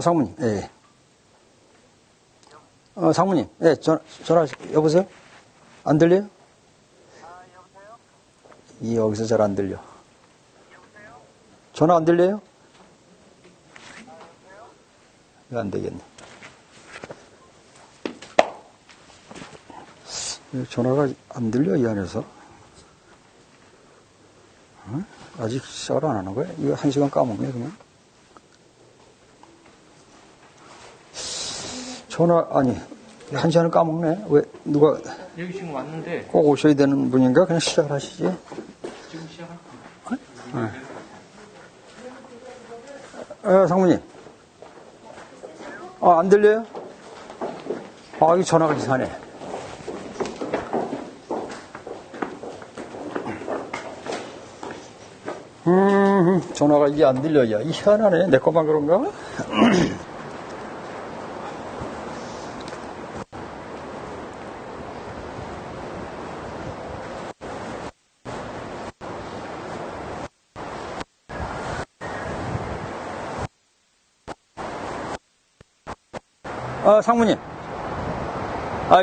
상무님, 예. 상무님, 예, 전화, 여보세요? 안 들려요? 여보세요? 여기서 잘 안 들려. 여보세요? 전화 안 들려요? 여보세요? 이거 안 되겠네. 전화가 안 들려, 이 안에서. 아직 시작을 안 하는 거야? 이거 1시간 까먹네, 그냥. 아니, 1시간을 까먹네. 왜, 누가. 여기 지금 왔는데. 꼭 오셔야 되는 분인가? 그냥 시작을 하시지. 지금 시작할 거예요. 상무님. 안 들려요? 이거 전화가 이상하네. 전화가 이게 안 들려요. 희한하네. 내 것만 그런가? 상무님.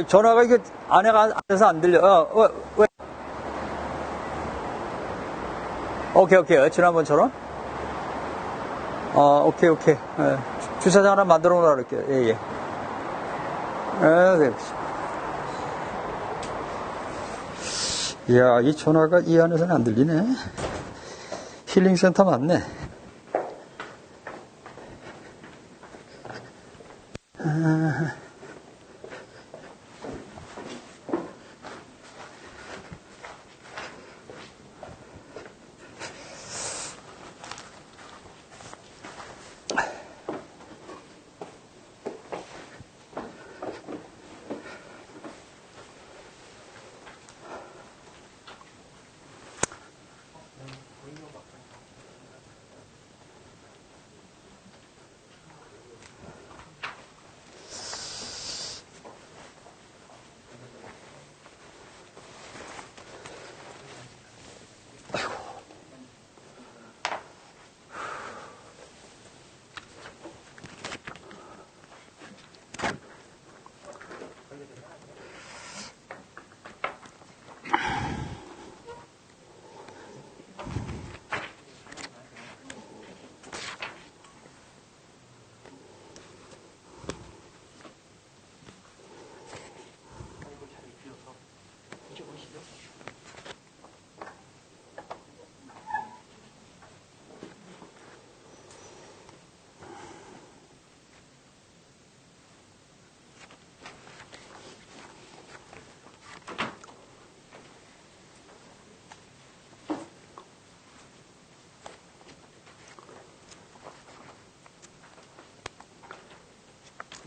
전화가 이게 안에서 안 들려. 왜? 오케이. 지난번처럼? 오케이. 예. 주차장 하나 만들어 놓으라 그럴게요. 예. 네. 이야, 이 전화가 이 안에서는 안 들리네. 힐링센터 맞네.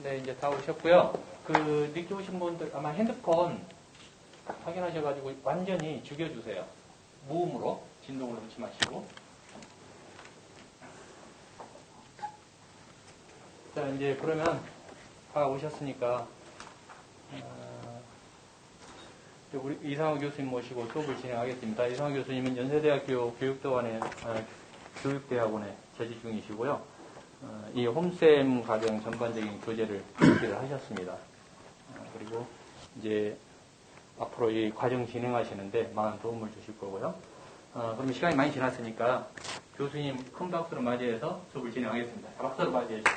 네, 이제 다 오셨고요. 늦게 오신 분들 아마 핸드폰 확인하셔가지고 완전히 죽여주세요. 무음으로 진동을 넣지 마시고. 자, 이제 그러면 다 오셨으니까 우리 이상호 교수님 모시고 수업을 진행하겠습니다. 이상호 교수님은 연세대학교 교육대학원에 재직 중이시고요. 이 홈쌤 과정 전반적인 교재를 준비를 하셨습니다. 그리고 이제 앞으로 이 과정 진행하시는데 많은 도움을 주실 거고요. 그럼 시간이 많이 지났으니까 교수님 큰 박수로 맞이해서 수업을 진행하겠습니다. 박수로 맞이해 주세요.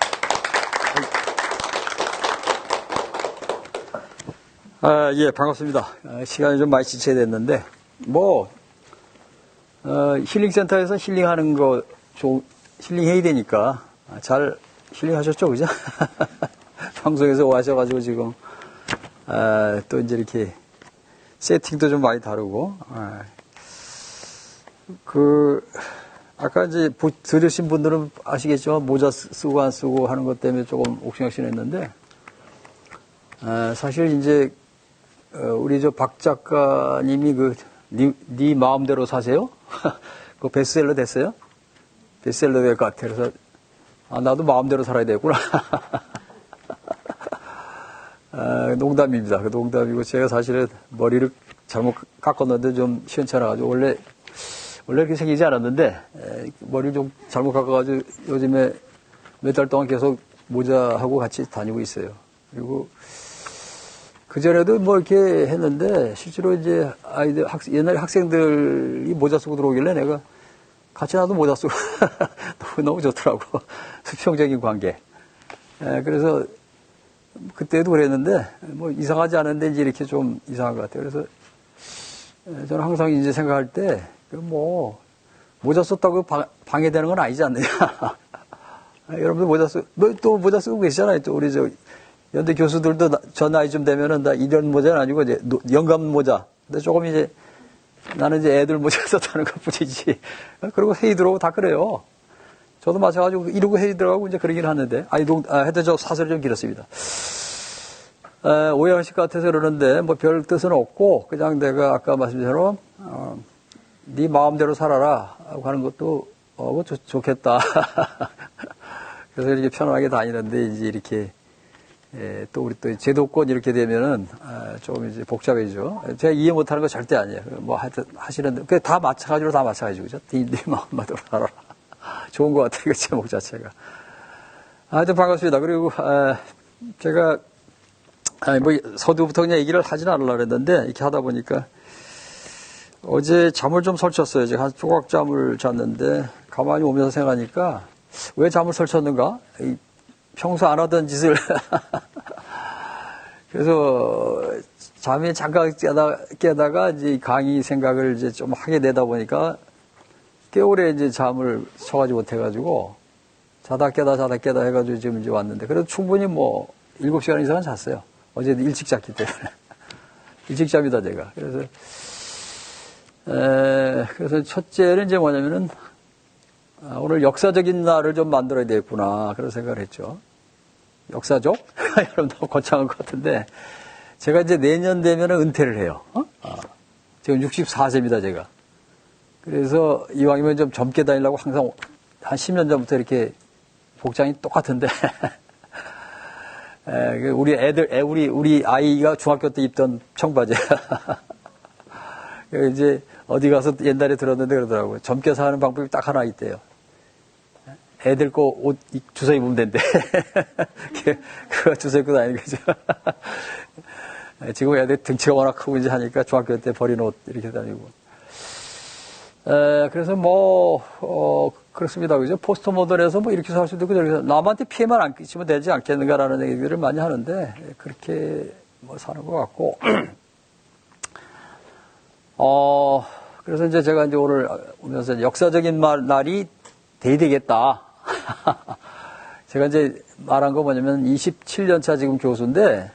예, 반갑습니다. 시간이 좀 많이 지체가 됐는데, 힐링센터에서 힐링하는 거, 힐링해야 되니까, 잘 힐링하셨죠, 그죠? 방송에서 와셔가지고 지금, 또 이제 이렇게, 세팅도 좀 많이 다르고, 아까 이제 들으신 분들은 아시겠지만, 모자 쓰고 안 쓰고 하는 것 때문에 조금 옥신옥신했는데, 사실 이제, 우리 박 작가님이 네 마음대로 사세요? 그 베스트셀러 됐어요? 베스트셀러 될 것 같아요. 그래서, 나도 마음대로 살아야 되겠구나. 농담입니다. 그 농담이고, 제가 사실은 머리를 잘못 깎았는데 좀 시원찮아가지고, 원래 이렇게 생기지 않았는데, 머리를 좀 잘못 깎아가지고, 요즘에 몇 달 동안 계속 모자하고 같이 다니고 있어요. 그리고 그전에도 뭐 이렇게 했는데, 실제로 이제 옛날에 학생들이 모자 쓰고 들어오길래 내가 같이 나도 모자 쓰고 너무 좋더라고. 수평적인 관계. 그래서 그때도 그랬는데, 뭐 이상하지 않은데 이제 이렇게 좀 이상한 것 같아요. 그래서 저는 항상 이제 생각할 때, 뭐, 모자 썼다고 방해되는 건 아니지 않느냐. 여러분들 또 모자 쓰고 계시잖아요. 또 우리 연대 교수들도 저 나이 좀 되면은 다 이런 모자는 아니고 이제 영감 모자. 근데 조금 이제 나는 이제 애들 모자 썼다는 것 뿐이지. 그리고 회의 들어오고 다 그래요. 저도 마찬가지로 이러고 회의 들어가고 이제 그러긴 하는데. 하여튼 저 사설이 좀 길었습니다. 오해하실 것 같아서 그러는데 뭐 별 뜻은 없고 그냥 내가 아까 말씀처럼 네 마음대로 살아라 하고 하는 것도 좋겠다. 그래서 이렇게 편안하게 다니는데 이제 이렇게 또 우리 또 제도권 이렇게 되면은 좀 이제 복잡해지죠. 제가 이해 못하는 거 절대 아니에요. 뭐 하여튼 하시는데 그게 다 마찬가지로 그죠? 네 마음대로 살아라. 좋은 것 같아요. 그 제목 자체가. 하여튼 반갑습니다. 그리고 제가 뭐 서두부터 그냥 얘기를 하진 않으려고 했는데 이렇게 하다 보니까 어제 잠을 좀 설쳤어요. 제가 한 조각 잠을 잤는데 가만히 오면서 생각하니까 왜 잠을 설쳤는가? 평소 안 하던 짓을 그래서 잠에 잠깐 깨다가 이제 강의 생각을 이제 좀 하게 되다 보니까 꽤 오래 이제 잠을 쳐가지 못해가지고 자다 깨다 해가지고 지금 이제 왔는데 그래도 충분히 뭐 7시간 이상은 잤어요. 어제도 일찍 잤기 때문에. 일찍 잠이다 제가. 그래서 첫째는 이제 뭐냐면은 오늘 역사적인 날을 좀 만들어야 되겠구나 그런 생각을 했죠. 역사적? 여러분 너무 거창한 것 같은데 제가 이제 내년 되면은 은퇴를 해요. 지금 64세입니다 제가. 그래서 이왕이면 좀 젊게 다니려고 항상 한 10년 전부터 이렇게 복장이 똑같은데 우리 아이가 중학교 때 입던 청바지야. 이제 어디 가서 옛날에 들었는데 그러더라고요. 젊게 사는 방법이 딱 하나 있대요. 애들 거 옷 주워 입으면 된대. 그거 주워 입고 다니는 거죠. 지금 애들 등치가 워낙 크고 이제 하니까 중학교 때 버린 옷 이렇게 다니고. 그래서 그렇습니다. 그죠? 포스트 모던에서 뭐 이렇게 살 수도 있고, 저렇게 남한테 피해만 안 끼치면 되지 않겠는가라는 얘기를 많이 하는데, 그렇게 뭐 사는 것 같고. 그래서 이제 제가 이제 오늘 오면서 역사적인 날이 돼야 되겠다. 제가 이제 말한 거 뭐냐면 27년 차 지금 교수인데,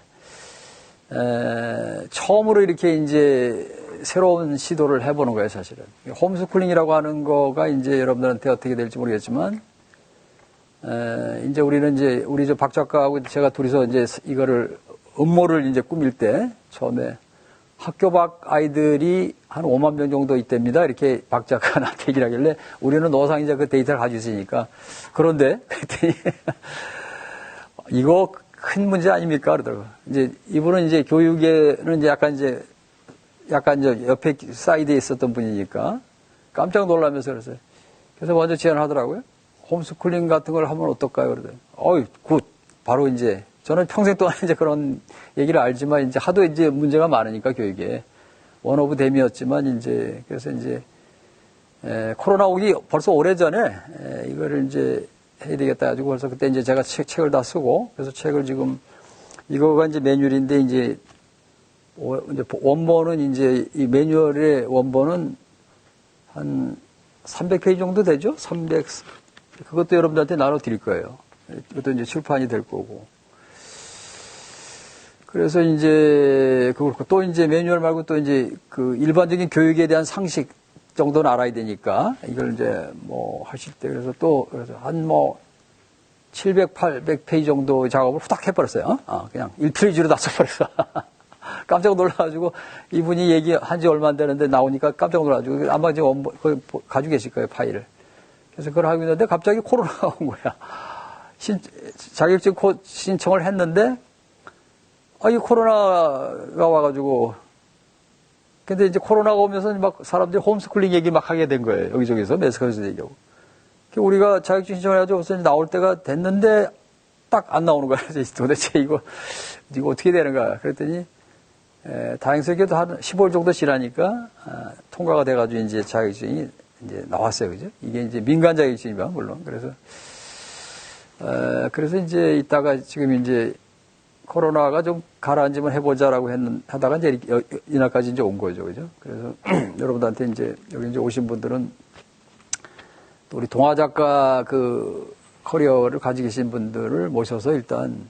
처음으로 이렇게 이제 새로운 시도를 해보는 거예요, 사실은. 홈스쿨링이라고 하는 거가 이제 여러분들한테 어떻게 될지 모르겠지만, 이제 우리는 이제 우리 박 작가하고 제가 둘이서 이제 이거를 음모를 이제 꾸밀 때 처음에 학교 밖 아이들이 한 5만 명 정도 있답니다. 이렇게 박 작가가 나한테 얘기를 하길래 우리는 어상 이제 그 데이터를 가지고 있으니까. 그런데 그랬더니 이거 큰 문제 아닙니까? 그러더라고요. 이제 이분은 이제 교육에는 이제 약간 이제 옆에 사이드에 있었던 분이니까 깜짝 놀라면서 그랬어요. 그래서 먼저 제안을 하더라고요. 홈스쿨링 같은 걸 하면 어떨까요? 그러더니, 굿. 바로 이제, 저는 평생 동안 이제 그런 얘기를 알지만 이제 하도 이제 문제가 많으니까 교육에. 원 오브 댐이었지만 이제, 그래서 이제, 코로나 오기 벌써 오래 전에, 이거를 이제 해야 되겠다 가지고 벌써 그때 이제 제가 책을 다 쓰고, 그래서 책을 지금, 이거가 이제 매뉴얼인데 이제 원본은 이제 이 매뉴얼의 원본은 한 300페이지 정도 되죠? 그것도 여러분들한테 나눠 드릴 거예요. 그것도 이제 출판이 될 거고. 그래서 이제 또 이제 매뉴얼 말고 또 이제 그 일반적인 교육에 대한 상식 정도는 알아야 되니까 이걸 이제 뭐 하실 때 그래서 한 700, 800페이지 정도 작업을 후딱 해버렸어요. 그냥 1페이지로 다 써버렸어. 깜짝 놀라가지고 이분이 얘기한 지 얼마 안 되는데 나오니까 깜짝 놀라가지고 아마 지금 가지고 계실 거예요, 파일을. 그래서 그걸 하고 있는데 갑자기 코로나가 온 거야. 자격증 신청을 했는데 이 코로나가 와가지고 근데 이제 코로나가 오면서 막 사람들이 홈스쿨링 얘기 막 하게 된 거예요. 여기저기서 매스컴에서 얘기하고. 우리가 자격증 신청을 해가지고 나올 때가 됐는데 딱 안 나오는 거야. 그래서 도대체 이거 어떻게 되는 거야. 그랬더니, 다행스럽게도 한 15일 정도 지나니까, 통과가 돼가지고 이제 자격증이 이제 나왔어요. 그죠? 이게 이제 민간 자격증이면 물론. 그래서 이제 이따가 지금 이제 코로나가 좀 가라앉으면 해보자라고 하다가 이제 이날까지 이제 온 거죠. 그죠? 그래서 여러분들한테 이제 여기 이제 오신 분들은 또 우리 동화 작가 그 커리어를 가지고 계신 분들을 모셔서 일단,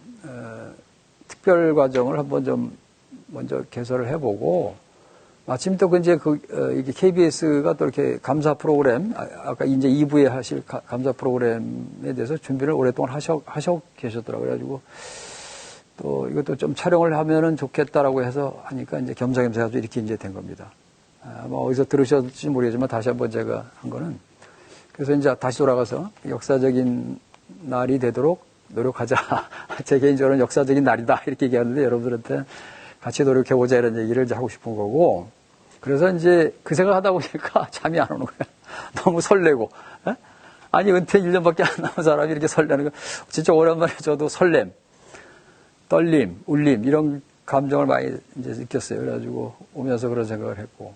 특별 과정을 한번 좀 먼저 개설을 해보고 마침 또 이제 이게 KBS가 또 이렇게 감사 프로그램, 아까 이제 2부에 하실 감사 프로그램에 대해서 준비를 오랫동안 하셔 계셨더라고요. 그래가지고 또 이것도 좀 촬영을 하면은 좋겠다라고 해서 하니까 이제 겸사겸사 해서 이렇게 이제 된 겁니다. 뭐 어디서 들으셨을지 모르겠지만 다시 한번 제가 한 거는 그래서 이제 다시 돌아가서 역사적인 날이 되도록 노력하자. 제 개인적으로는 역사적인 날이다. 이렇게 얘기하는데 여러분들한테 같이 노력해보자 이런 얘기를 이제 하고 싶은 거고. 그래서 이제 그 생각 하다 보니까 잠이 안 오는 거야. 너무 설레고. 에? 아니, 은퇴 1년밖에 안 남은 사람이 이렇게 설레는 거. 진짜 오랜만에 저도 설렘, 떨림, 울림, 이런 감정을 많이 이제 느꼈어요. 그래가지고 오면서 그런 생각을 했고.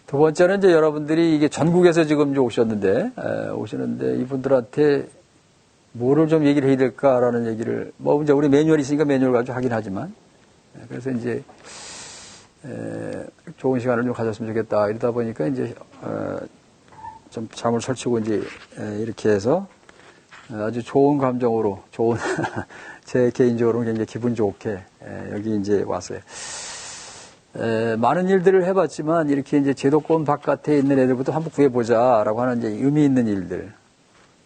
두 번째는 이제 여러분들이 이게 전국에서 지금 오셨는데, 오시는데 이분들한테 뭐를 좀 얘기를 해야 될까라는 얘기를, 뭐 이제 우리 매뉴얼이 있으니까 매뉴얼 가지고 하긴 하지만, 그래서 이제, 좋은 시간을 좀 가졌으면 좋겠다. 이러다 보니까 이제, 좀 잠을 설치고 이제, 이렇게 해서 아주 좋은 감정으로, 좋은, 제 개인적으로는 굉장히 기분 좋게, 여기 이제 왔어요. 많은 일들을 해봤지만 이렇게 이제 제도권 바깥에 있는 애들부터 한번 구해보자라고 하는 이제 의미 있는 일들.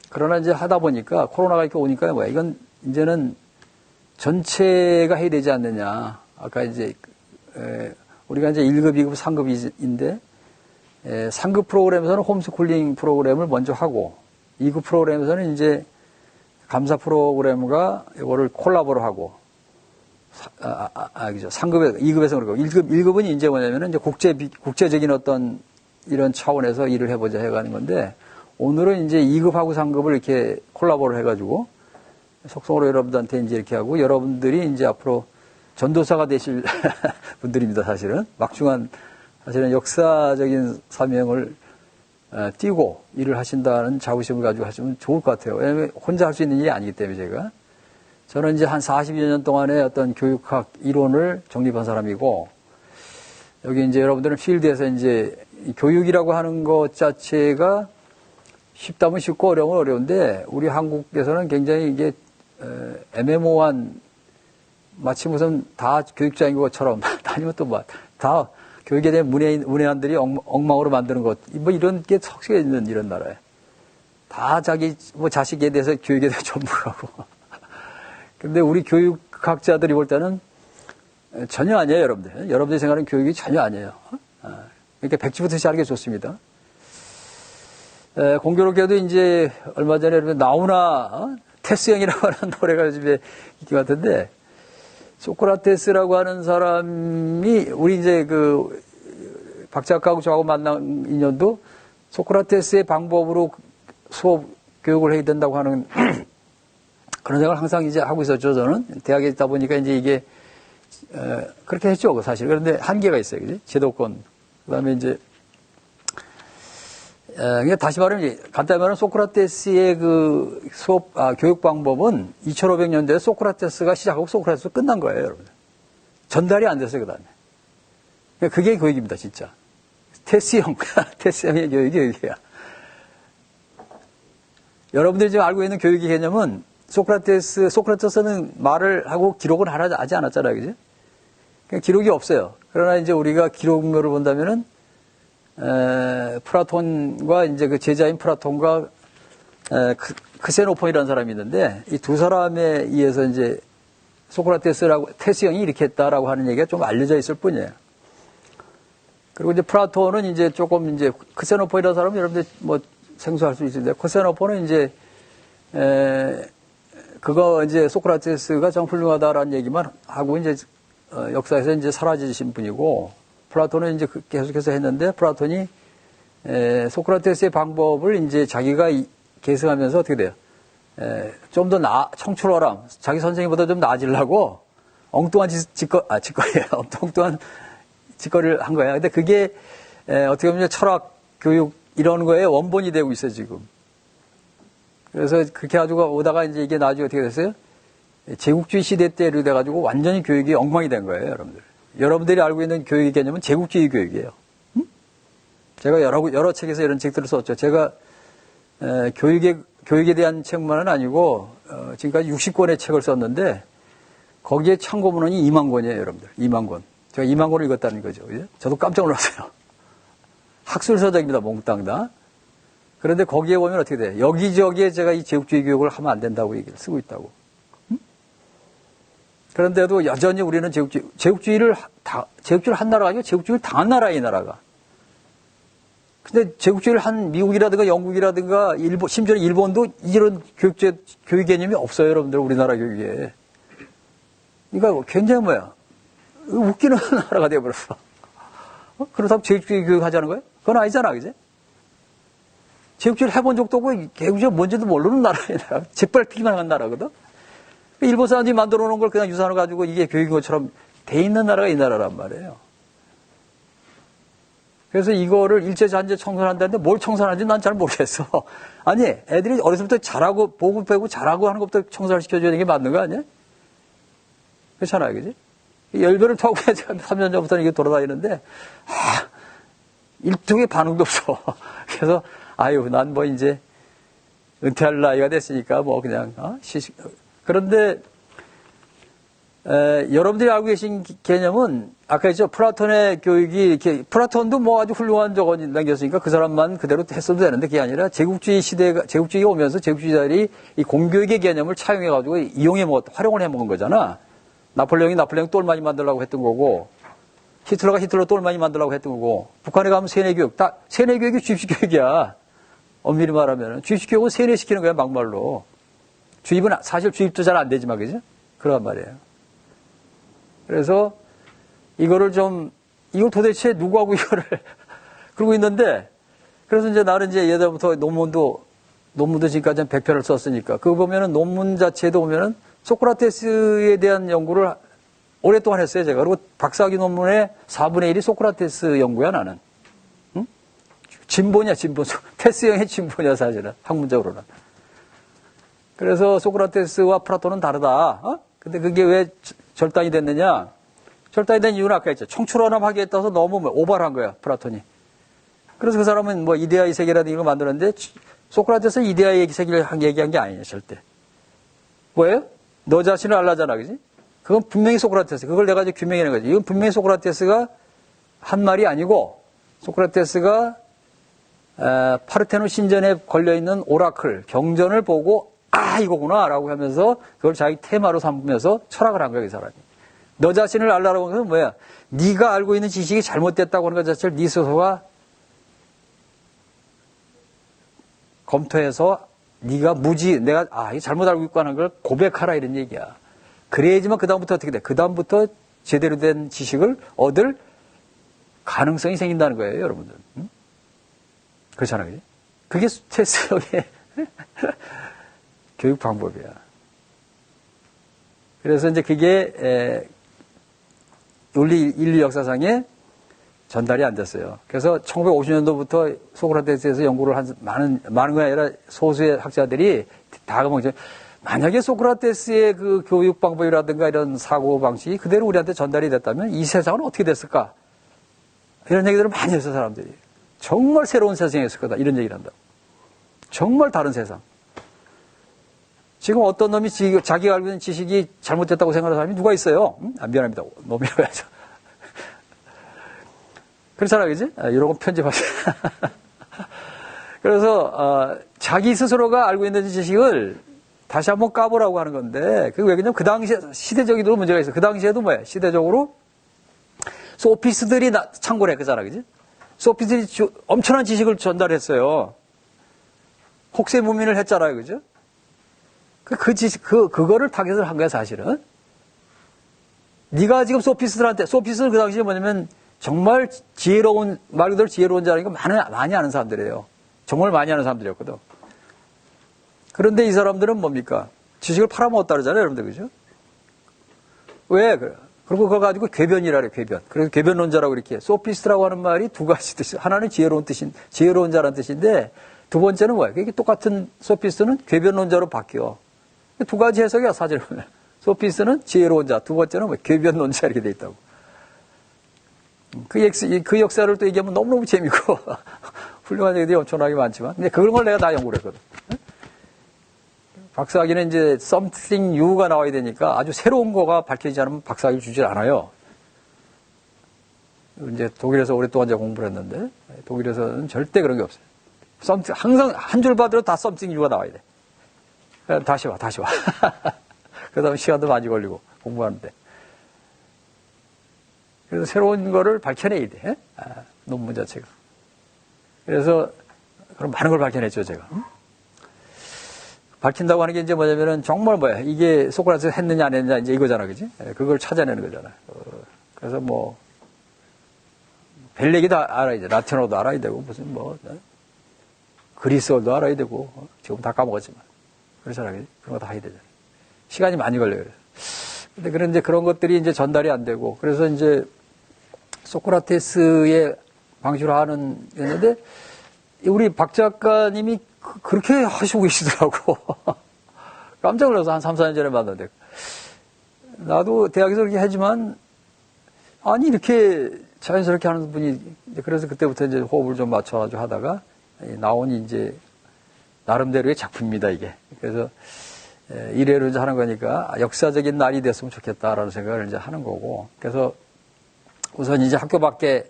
그러나 이제 하다 보니까 코로나가 이렇게 오니까 뭐야. 이건 이제는 전체가 해야 되지 않느냐. 아까 이제, 우리가 이제 1급, 2급, 3급인데, 3급 프로그램에서는 홈스쿨링 프로그램을 먼저 하고, 2급 프로그램에서는 이제 감사 프로그램과 이거를 콜라보를 하고, 그죠. 3급에, 2급에서 그러고, 1급은 이제 뭐냐면은 이제 국제적인 어떤 이런 차원에서 일을 해보자 해가는 건데, 오늘은 이제 2급하고 3급을 이렇게 콜라보를 해가지고, 속성으로 여러분들한테 이제 이렇게 하고, 여러분들이 이제 앞으로 전도사가 되실 분들입니다, 사실은. 막중한, 사실은 역사적인 사명을 띄고 일을 하신다는 자부심을 가지고 하시면 좋을 것 같아요. 왜냐하면 혼자 할 수 있는 일이 아니기 때문에 제가. 저는 이제 한 40여 년 동안의 어떤 교육학 이론을 정립한 사람이고, 여기 이제 여러분들은 필드에서 이제 교육이라고 하는 것 자체가 쉽다면 쉽고 어려우면 어려운데, 우리 한국에서는 굉장히 이게 애매모호한, 마치 무슨 다 교육자인 것처럼, 아니면 또 다 교육에 대한 문외한들이 엉망으로 만드는 것, 뭐 이런 게 섞여 있는 이런 나라에. 다 자기 자식에 대해서 교육에 대해서 전문가고. 근데 우리 교육학자들이 볼 때는 전혀 아니에요, 여러분들. 여러분들이 생각하는 교육이 전혀 아니에요. 그러니까 백지부터 시작하는 게 좋습니다. 공교롭게도 이제 얼마 전에 여러분 나오나 테스형이라고 하는 노래가 집에 있기 같은데, 소크라테스라고 하는 사람이 우리 이제 그 박 작가하고 저하고 만난 인연도 소크라테스의 방법으로 수업 교육을 해야 된다고 하는 그런 생각을 항상 이제 하고 있었죠, 저는. 대학에 있다 보니까 이제 이게, 그렇게 했죠, 사실. 그런데 한계가 있어요, 그지? 제도권. 그 다음에 이제, 그러니까 다시 말하면, 간단히 말하면 소크라테스의 그 수업, 교육 방법은 2500년대에 소크라테스가 시작하고 소크라테스가 끝난 거예요, 여러분. 전달이 안 됐어요, 그 다음에. 그러니까 그게 교육입니다, 진짜. 테스형의 교육이야. 여러분들이 지금 알고 있는 교육의 개념은 소크라테스는 말을 하고 기록을 하지 않았잖아요, 그지? 그러니까 기록이 없어요. 그러나 이제 우리가 기록물을 본다면은, 플라톤과 이제 그 제자인 플라톤과, 크세노폰이라는 사람이 있는데, 이 두 사람에 의해서 이제 테스형이 이렇게 했다라고 하는 얘기가 좀 알려져 있을 뿐이에요. 그리고 이제 플라톤은 이제 조금 이제 크세노폰이라는 사람은 여러분들 뭐 생소할 수 있는데, 크세노폰은 이제, 그거 이제 소크라테스가 정 훌륭하다라는 얘기만 하고 이제 역사에서 이제 사라지신 분이고, 플라톤은 이제 계속해서 했는데, 플라톤이 소크라테스의 방법을 이제 자기가 계승하면서 어떻게 돼요? 좀 더 청출어람, 자기 선생님보다 좀 나아지려고 엉뚱한 짓거리예요. 엉뚱한 짓거리를 한 거야. 근데 그게 어떻게 보면 철학, 교육 이런 거에 원본이 되고 있어요, 지금. 그래서 그렇게 가지고 오다가 이제 이게 나중에 어떻게 됐어요? 제국주의 시대 때로 돼가지고 완전히 교육이 엉망이 된 거예요, 여러분들. 여러분들이 알고 있는 교육의 개념은 제국주의 교육이에요. 제가 여러 책에서 이런 책들을 썼죠. 제가 교육에 대한 책만은 아니고 지금까지 60권의 책을 썼는데 거기에 참고문헌이 2만 권이에요, 여러분들. 2만 권. 제가 2만 권을 읽었다는 거죠. 그죠? 저도 깜짝 놀랐어요. 학술서적입니다, 몽땅 다. 그런데 거기에 보면 어떻게 돼요? 여기저기에 제가 이 제국주의 교육을 하면 안 된다고 얘기를 쓰고 있다고. 그런데도 여전히 우리는 제국주의를 한 나라가 아니고 제국주의를 당한 나라야, 이 나라가. 근데 제국주의를 한 미국이라든가 영국이라든가 심지어 일본도 이런 교육 개념이 없어요, 여러분들, 우리나라 교육에. 그러니까 굉장히 웃기는 나라가 되어버렸어. 그렇다고 제국주의 교육 하자는 거예요? 그건 아니잖아, 그지? 제국주의를 해본 적도 없고, 제국주의가 뭔지도 모르는 나라야, 나라. 짓밟히기만 한 나라거든? 일본 사람들이 만들어 놓은 걸 그냥 유산을 가지고 이게 교육인 것처럼 돼 있는 나라가 이 나라란 말이에요. 그래서 이거를 일제잔재 청산한다는데 뭘 청산하는지 난 잘 모르겠어. 아니, 애들이 어렸을 때 잘하고, 보고 배우고 잘하고 하는 것부터 청산을 시켜줘야 되는 게 맞는 거 아니야? 그렇잖아요, 그지? 열변을 타고 제가 3년 전부터 이게 돌아다니는데, 일종의 반응도 없어. 그래서, 난 뭐 이제 은퇴할 나이가 됐으니까 뭐 그냥, 그런데, 여러분들이 알고 계신 개념은 아까 했죠. 플라톤의 교육이 이렇게 플라톤도 뭐 아주 훌륭한 저거 남겼으니까 그 사람만 그대로 했어도 되는데 그게 아니라 제국주의가 오면서 제국주의자들이 이 공교육의 개념을 차용해가지고 활용을 해먹은 거잖아. 나폴레옹이 똘 많이 만들려고 했던 거고 히틀러가 똘 많이 만들려고 했던 거고 북한에 가면 세뇌교육, 세뇌교육이 주입식 교육이야. 엄밀히 말하면 주입식 교육은 세뇌시키는 거야, 막말로. 주입은 사실 주입도 잘 안 되지만 그죠? 그런 말이에요. 그래서 이걸 도대체 누구하고 이거를 그러고 있는데, 그래서 이제 나는 이제 예전부터 논문도 지금까지 한 100편을 썼으니까, 그거 보면은 논문 자체도 보면은 소크라테스에 대한 연구를 오랫동안 했어요, 제가. 그리고 박사학위 논문의 4분의 1이 소크라테스 연구야, 나는. 응? 진보냐, 진보. 테스형의 진보냐, 사실은. 학문적으로는. 그래서 소크라테스와 플라톤은 다르다. 근데 그게 왜 절단이 됐느냐? 절단이 된 이유는 아까 했죠. 청출어람하기에 따라서 너무 오버를 한 거야, 플라톤이. 그래서 그 사람은 뭐 이데아의 세계라든가 이런 걸 만들었는데, 소크라테스는 이데아의 세계를 얘기한 게 아니냐, 절대. 뭐예요? 너 자신을 알라잖아, 그지? 그건 분명히 소크라테스. 그걸 내가 이제 규명해낸 거지. 이건 분명히 소크라테스가 한 말이 아니고, 소크라테스가 파르테논 신전에 걸려있는 오라클, 경전을 보고, 이거구나, 라고 하면서 그걸 자기 테마로 삼으면서 철학을 한 거야, 이 사람이. 너 자신을 알라라고 하는 건 뭐야? 네가 알고 있는 지식이 잘못됐다고 하는 것 자체를 네 스스로가 검토해서 네가 이거 잘못 알고 있고 하는 걸 고백하라, 이런 얘기야. 그래야지만 그다음부터 어떻게 돼? 그다음부터 제대로 된 지식을 얻을 가능성이 생긴다는 거예요, 여러분들. 응? 그렇잖아요, 그지? 그게 테스형의 교육 방법이야. 그래서 이제 그게 인류 역사상에 전달이 안 됐어요. 그래서 1950년도부터 소크라테스에서 연구를 한 많은 게 아니라 소수의 학자들이 다 그러면 만약에 소크라테스의 그 교육 방법이라든가 이런 사고 방식이 그대로 우리한테 전달이 됐다면 이 세상은 어떻게 됐을까? 이런 얘기들을 많이 했어, 사람들이. 정말 새로운 세상이었을 거다, 이런 얘기를 한다고. 정말 다른 세상. 지금 어떤 놈이 자기가 알고 있는 지식이 잘못됐다고 생각하는 사람이 누가 있어요? 미안합니다. 놈이라고 해야죠. 그렇잖아, 그지? 이런 거 편집하세요. 그래서, 자기 스스로가 알고 있는 지식을 다시 한번 까보라고 하는 건데, 그게 왜 그러냐면 그 당시에 시대적으로 문제가 있어. 그 당시에도 뭐야? 시대적으로 소피스들이 창고를 했잖아, 그지? 소피스들이 엄청난 지식을 전달했어요. 혹세무민을 했잖아요, 그죠? 그거를 타겟을 한 거야, 사실은. 네가 지금 소피스는 그 당시에 뭐냐면, 정말 말 그대로 지혜로운 자라니까 많이 아는 사람들이에요. 정말 많이 아는 사람들이었거든. 그런데 이 사람들은 뭡니까? 지식을 팔아먹었다 그러잖아요, 여러분들, 그죠? 왜? 그리고 그거 가지고 궤변이라 그래요, 궤변. 그래서 궤변론자라고 이렇게. 소피스트라고 하는 말이 두 가지 뜻이, 하나는 지혜로운 자라는 뜻인데, 두 번째는 뭐예요? 이게 똑같은 소피스트는 궤변론자로 바뀌어. 두 가지 해석이야, 사실은. 소피스트는 지혜로운 자, 두 번째는 뭐 궤변론자 이렇게 돼 있다고. 그 역사를 또 얘기하면 너무너무 재밌고, 훌륭한 얘기들이 엄청나게 많지만, 근데 그런 걸 내가 다 연구를 했거든. 박사학위는 이제 something new가 나와야 되니까 아주 새로운 거가 밝혀지지 않으면 박사학위 주질 않아요. 이제 독일에서 오랫동안 제가 공부를 했는데, 독일에서는 절대 그런 게 없어요. 항상 한 줄 받으러 다 something new가 나와야 돼. 다시 와. 그 다음에 시간도 많이 걸리고, 공부하는데. 그래서 새로운 거를 밝혀내야 돼. 논문 자체가. 그래서, 그럼 많은 걸 밝혀냈죠, 제가. 밝힌다고 하는 게 이제 뭐냐면은 정말 뭐야. 이게 소크라테스 했느냐 안 했느냐 이제 이거잖아. 그지? 그걸 찾아내는 거잖아. 그래서 뭐, 별 얘기 다 알아야 돼. 라틴어도 알아야 되고, 무슨 뭐, 그리스어도 알아야 되고, 지금 다 까먹었지만. 그렇잖아. 그지? 그런 거 다 해야 되잖아. 시간이 많이 걸려요. 근데 그런 이제 그런 것들이 이제 전달이 안 되고, 그래서 이제 소크라테스의 방식으로 하는 했는데, 우리 박 작가님이 그렇게 하시고 계시더라고. 깜짝 놀라서 한 3, 4년 전에 만났는데. 나도 대학에서 그렇게 하지만, 아니, 이렇게 자연스럽게 하는 분이, 그래서 그때부터 이제 호흡을 좀 맞춰가지고 하다가, 나오니 이제, 나름대로의 작품입니다, 이게. 그래서, 이래로 이제 하는 거니까, 역사적인 날이 됐으면 좋겠다라는 생각을 이제 하는 거고. 그래서, 우선 이제 학교 밖에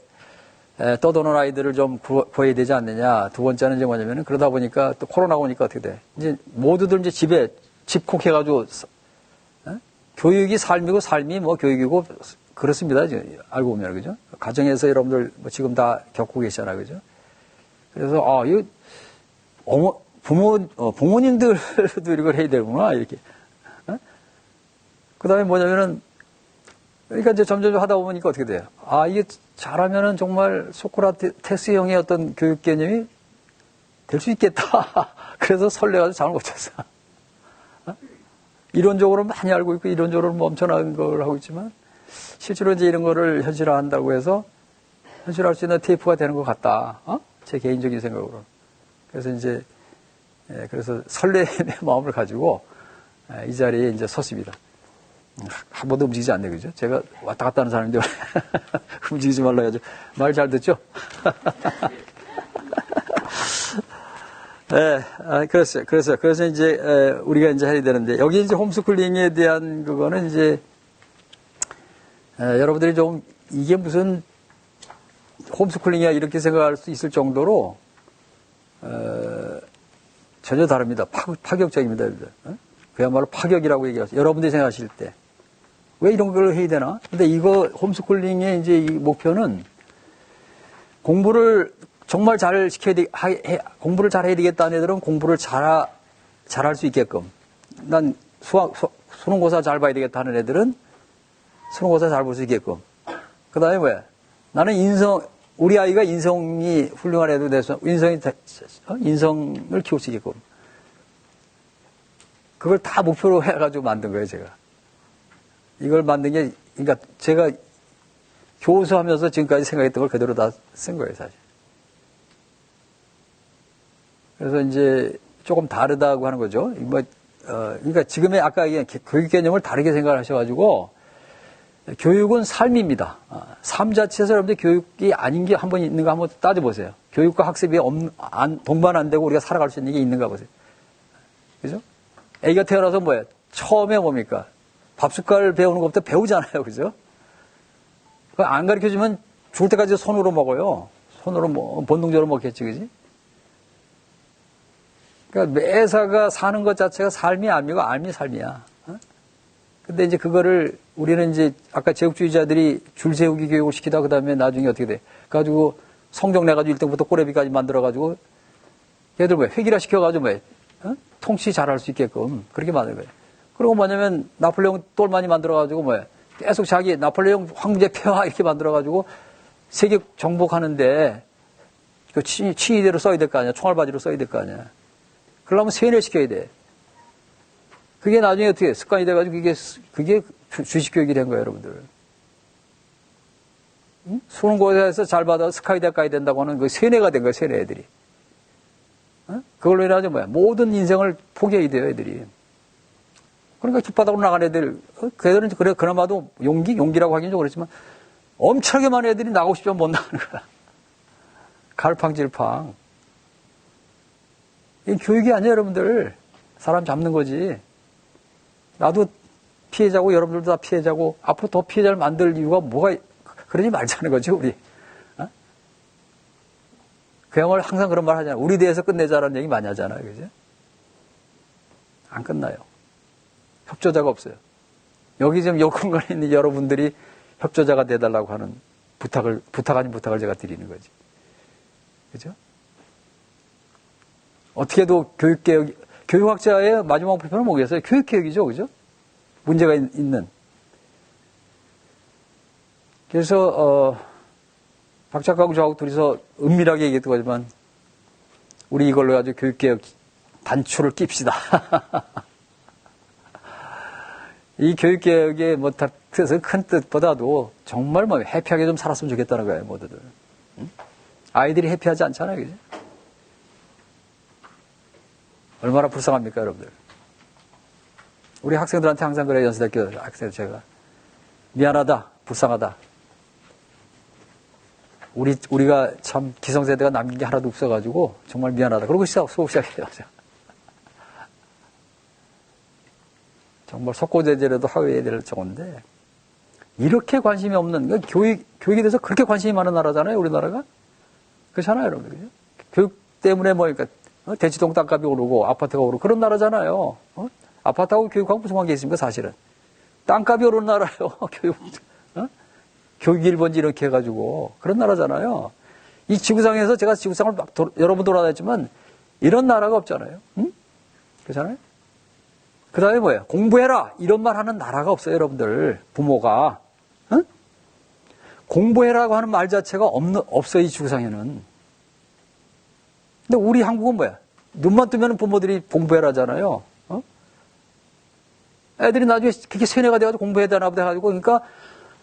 떠도는 아이들을 좀 구해야 되지 않느냐. 두 번째는 이제 뭐냐면은 그러다 보니까 또 코로나가 오니까 어떻게 돼. 이제 모두들 이제 집에 집콕해가지고 교육이 삶이고 삶이 뭐 교육이고 그렇습니다. 지금 알고 보면 그죠. 가정에서 여러분들 뭐 지금 다 겪고 계시잖아요. 그죠. 그래서 이거 부모님들도 이걸 해야 되구나 이렇게. 그 다음에 뭐냐면은 그러니까 이제 점점 하다 보니까 어떻게 돼요? 이게 잘하면은 정말 소크라테스형의 어떤 교육 개념이 될 수 있겠다. 그래서 설레가지고 잠을 못 잤어. 이론적으로 많이 알고 있고 이론적으로 뭐 엄청난 걸 하고 있지만 실제로 이제 이런 거를 현실화한다고 해서 현실화할 수 있는 테이프가 되는 것 같다. 제 개인적인 생각으로. 그래서 이제 그래서 설레의 마음을 가지고 이 자리에 이제 섰습니다. 한 번도 움직이지 않네, 그죠? 제가 왔다 갔다 하는 사람인데, 움직이지 말라 해야죠. 말 잘 듣죠? 네, 그랬어요. 그래서 이제, 우리가 이제 해야 되는데, 여기 이제 홈스쿨링에 대한 그거는 이제, 여러분들이 좀, 이게 무슨, 홈스쿨링이야, 이렇게 생각할 수 있을 정도로, 전혀 다릅니다. 파격적입니다, 여러분들. 그야말로 파격이라고 얘기하세요. 여러분들이 생각하실 때. 왜 이런 걸 해야 되나? 근데 이거 홈스쿨링의 이제 이 목표는 공부를 정말 잘 공부를 잘 해야 되겠다는 애들은 공부를 잘할 수 있게끔. 난 수능고사 잘 봐야 되겠다 하는 애들은 수능고사 잘 볼 수 있게끔. 그 다음에 왜? 나는 우리 아이가 인성이 훌륭한 애도 돼서 인성을 키울 수 있게끔. 그걸 다 목표로 해가지고 만든 거예요, 제가. 이걸 만든 게, 그러니까 제가 교수하면서 지금까지 생각했던 걸 그대로 다 쓴 거예요, 사실. 그래서 이제 조금 다르다고 하는 거죠. 그러니까 지금의 아까 교육 개념을 다르게 생각을 하셔가지고, 교육은 삶입니다. 삶 자체에서 여러분들 교육이 아닌 게 한 번 있는가 한번 따져보세요. 교육과 학습이 동반 안 되고 우리가 살아갈 수 있는 게 있는가 보세요. 그죠? 애기가 태어나서 뭐예요? 처음에 뭡니까? 밥숟갈 배우는 것부터 배우잖아요. 그죠? 안 가르쳐주면 죽을 때까지 손으로 먹어요. 손으로 본능적으로 먹겠지. 그지? 그러니까 매사가 사는 것 자체가 삶이 아니고 삶이 삶이야. 근데 이제 그거를 우리는 이제 아까 제국주의자들이 줄 세우기 교육을 시키다 그 다음에 나중에 어떻게 돼? 가지고 성적 내가지고 1등부터 꼬레비까지 만들어가지고 얘들 왜 획일화 시켜가지고 왜 통치 잘할 수 있게끔 그렇게 만든 거예요. 그리고 뭐냐면 나폴레옹 똘마니 만들어가지고 뭐야 계속 자기 나폴레옹 황제 폐하 이렇게 만들어가지고 세계 정복하는데 그 친위대로 써야 될 거 아니야. 총알바지로 써야 될 거 아니야. 그러려면 세뇌시켜야 돼. 그게 나중에 어떻게 습관이 돼가지고 그게 주식교육이 된 거예요, 여러분들. 응? 수능고사에서 잘 받아서 스카이대학 가야 된다고 하는 그 세뇌가 된 거예요, 세뇌 애들이. 응? 그걸로 인해서 모든 인생을 포기해야 돼요, 애들이. 그러니까 길바닥으로 나간 애들, 그 애들은 그래, 그나마도 용기라고 하긴 좀 그렇지만 엄청나게 많은 애들이 나가고 싶지만 못 나가는 거야. 갈팡질팡. 이 교육이 아니에요, 여러분들. 사람 잡는 거지. 나도 피해자고 여러분들도 다 피해자고 앞으로 더 피해자를 만들 이유가 뭐가 그러지 말자는 거죠, 우리. 어? 그 형을 항상 그런 말 하잖아요. 우리 대해서 끝내자라는 얘기 많이 하잖아요, 그죠? 안 끝나요. 협조자가 없어요. 여기 지금 요 공간에 있는 여러분들이 협조자가 돼달라고 하는 부탁 아닌 부탁을 제가 드리는 거지. 그죠? 어떻게 해도 교육학자의 마지막 목표는 뭐겠어요? 교육개혁이죠, 그죠? 문제가 있는. 그래서, 박 작가하고 저하고 둘이서 은밀하게 얘기했던 거지만, 우리 이걸로 아주 교육개혁 단추를 낍시다. 이 교육개혁의 큰 뜻보다도 정말 해피하게 좀 살았으면 좋겠다는 거예요, 모두들. 응? 아이들이 해피하지 않잖아요, 그죠? 얼마나 불쌍합니까, 여러분들? 우리 학생들한테 항상 그래요, 연세대학교 학생들 제가. 미안하다, 불쌍하다. 우리가 참 기성세대가 남긴 게 하나도 없어가지고 정말 미안하다. 그러고 수업 시작해요. 정말 속고제제라도 하여야 될 정도인데 이렇게 관심이 없는 교육에 대해서 그렇게 관심이 많은 나라잖아요, 우리나라가. 그렇잖아요, 여러분들. 그죠? 교육 때문에 그러니까 대치동 땅값이 오르고 아파트가 오르고 그런 나라잖아요. 아파트하고 교육하고 무슨 관계 있습니까, 사실은? 땅값이 오르는 나라예요, 교육. 교육 1번지 이렇게 해가지고 그런 나라잖아요. 이 지구상에서 제가 지구상을 막 여러 번 돌아다녔지만 이런 나라가 없잖아요. 응? 그렇잖아요? 그 다음에 뭐예요? 공부해라 이런 말 하는 나라가 없어요, 여러분들. 부모가. 응? 공부해라고 하는 말 자체가 없어요, 이 지구상에는. 근데 우리 한국은 뭐야? 눈만 뜨면 부모들이 공부해라잖아요. 애들이 나중에 그렇게 세뇌가 돼가지고 공부해야 되나 보다 해가지고 그러니까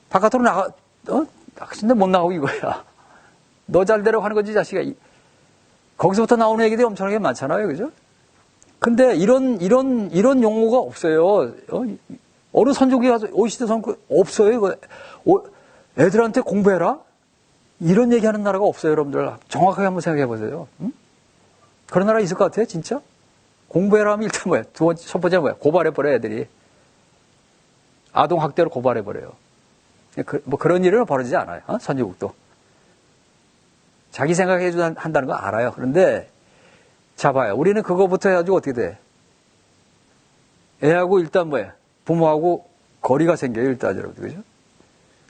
바깥으로 근데 못 나가고 이거야. 너 잘되라고 하는 거지, 자식아. 거기서부터 나오는 얘기들이 엄청나게 많잖아요, 그죠? 근데 이런 용어가 없어요. 어느 선조기 가서 OECD 선거 없어요, 이거. 애들한테 공부해라? 이런 얘기 하는 나라가 없어요, 여러분들. 정확하게 한번 생각해 보세요. 응? 그런 나라 있을 것 같아요, 진짜? 공부해라 하면 일단 뭐야? 첫 번째 뭐야? 고발해버려요, 애들이. 아동학대로 고발해버려요. 그런 일은 벌어지지 않아요. 선진국도. 자기 생각해줘야 한다는 거 알아요. 그런데, 자, 봐요. 우리는 그거부터 해가지고 어떻게 돼? 애하고 일단 뭐야? 부모하고 거리가 생겨요, 일단, 여러분들. 그죠?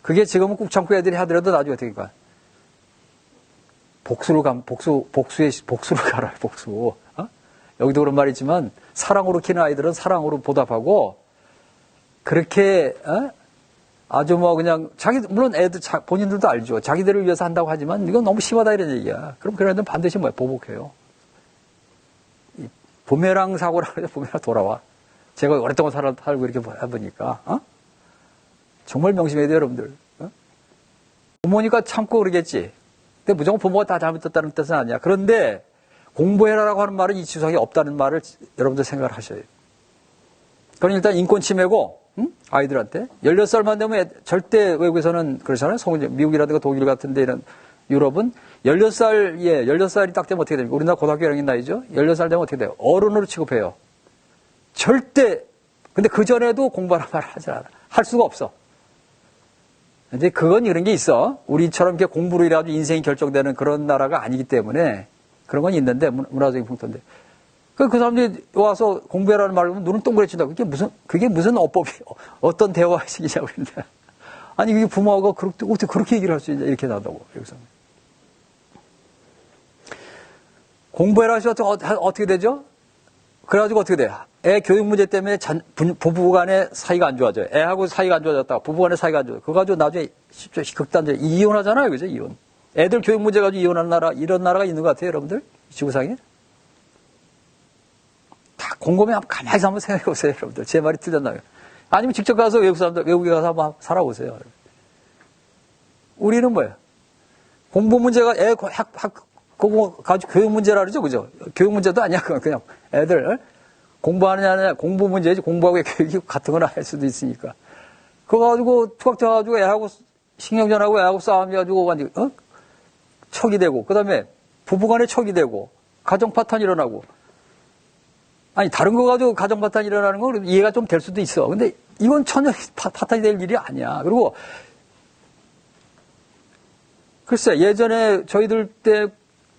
그게 지금은 꾹 참고 애들이 하더라도 나중에 어떻게 할까? 복수를 갈아요, 복수. 여기도 그런 말이 있지만, 사랑으로 키는 아이들은 사랑으로 보답하고, 그렇게, 아주 그냥, 물론 본인들도 알죠. 자기들을 위해서 한다고 하지만, 이건 너무 심하다 이런 얘기야. 그럼 그런 애들은 반드시 보복해요. 부메랑 사고라고 해서 부메랑 돌아와. 제가 오랫동안 살고 이렇게 해보니까, 정말 명심해야 돼요, 여러분들. 부모니까 참고 그러겠지. 근데 무조건 부모가 다 잘못했다는 뜻은 아니야. 그런데, 공부해라라고 하는 말은 이 지구상에 없다는 말을 여러분들 생각을 하셔야 돼요. 그건 일단 인권 침해고, 아이들한테. 16살만 되면 절대 외국에서는 그렇잖아요. 미국이라든가 독일 같은 데 이런 유럽은 16살이 딱 되면 어떻게 됩니까? 우리나라 고등학교 1학년 나이죠? 16살 되면 어떻게 돼요? 어른으로 취급해요. 절대, 근데 그전에도 공부하라는 말을 하지 않아. 할 수가 없어. 근데 그건 이런 게 있어. 우리처럼 이렇게 공부로 일해가지고 인생이 결정되는 그런 나라가 아니기 때문에 그런 건 있는데, 문화적인 풍토인데. 그 사람들이 와서 공부해라는 말을 하면 눈은 동그래친다. 그게 무슨 어떤 대화식이냐고 그러는데. 아니, 그게 부모가 어떻게 그렇게 얘기를 할 수 있냐, 이렇게 나온다고, 여기서. 공부해라 하시면 어떻게 되죠? 그래가지고 어떻게 돼요? 애 교육 문제 때문에 부부 간의 사이가 안 좋아져요. 애하고 사이가 안 좋아졌다가 부부 간의 사이가 안 좋아져요. 그거 가지고 나중에 쉽죠. 극단적 이혼하잖아요, 그죠? 이혼. 애들 교육 문제 가지고 이혼하는 나라, 이런 나라가 있는 것 같아요, 여러분들? 지구상에? 곰곰이 가만히 한번 생각해 보세요, 여러분들. 제 말이 틀렸나요? 아니면 직접 가서 외국에 가서 한번 살아보세요. 우리는 뭐예요? 공부 문제가 그거 가지고 교육 문제라 그러죠, 그죠? 교육 문제도 아니야, 그냥 애들 공부하느냐, 아니냐, 공부 문제지, 공부하고 교육이 같은 건 할 수도 있으니까. 그거 가지고 투닥투닥 애하고, 신경전하고 애하고 싸움해가지고, 척이 되고, 그 다음에 부부간에 척이 되고, 가정 파탄이 일어나고. 아니, 다른 거 가지고 가정 파탄이 일어나는 건 이해가 좀 될 수도 있어. 근데 이건 전혀 파탄이 될 일이 아니야. 그리고, 글쎄, 예전에 저희들 때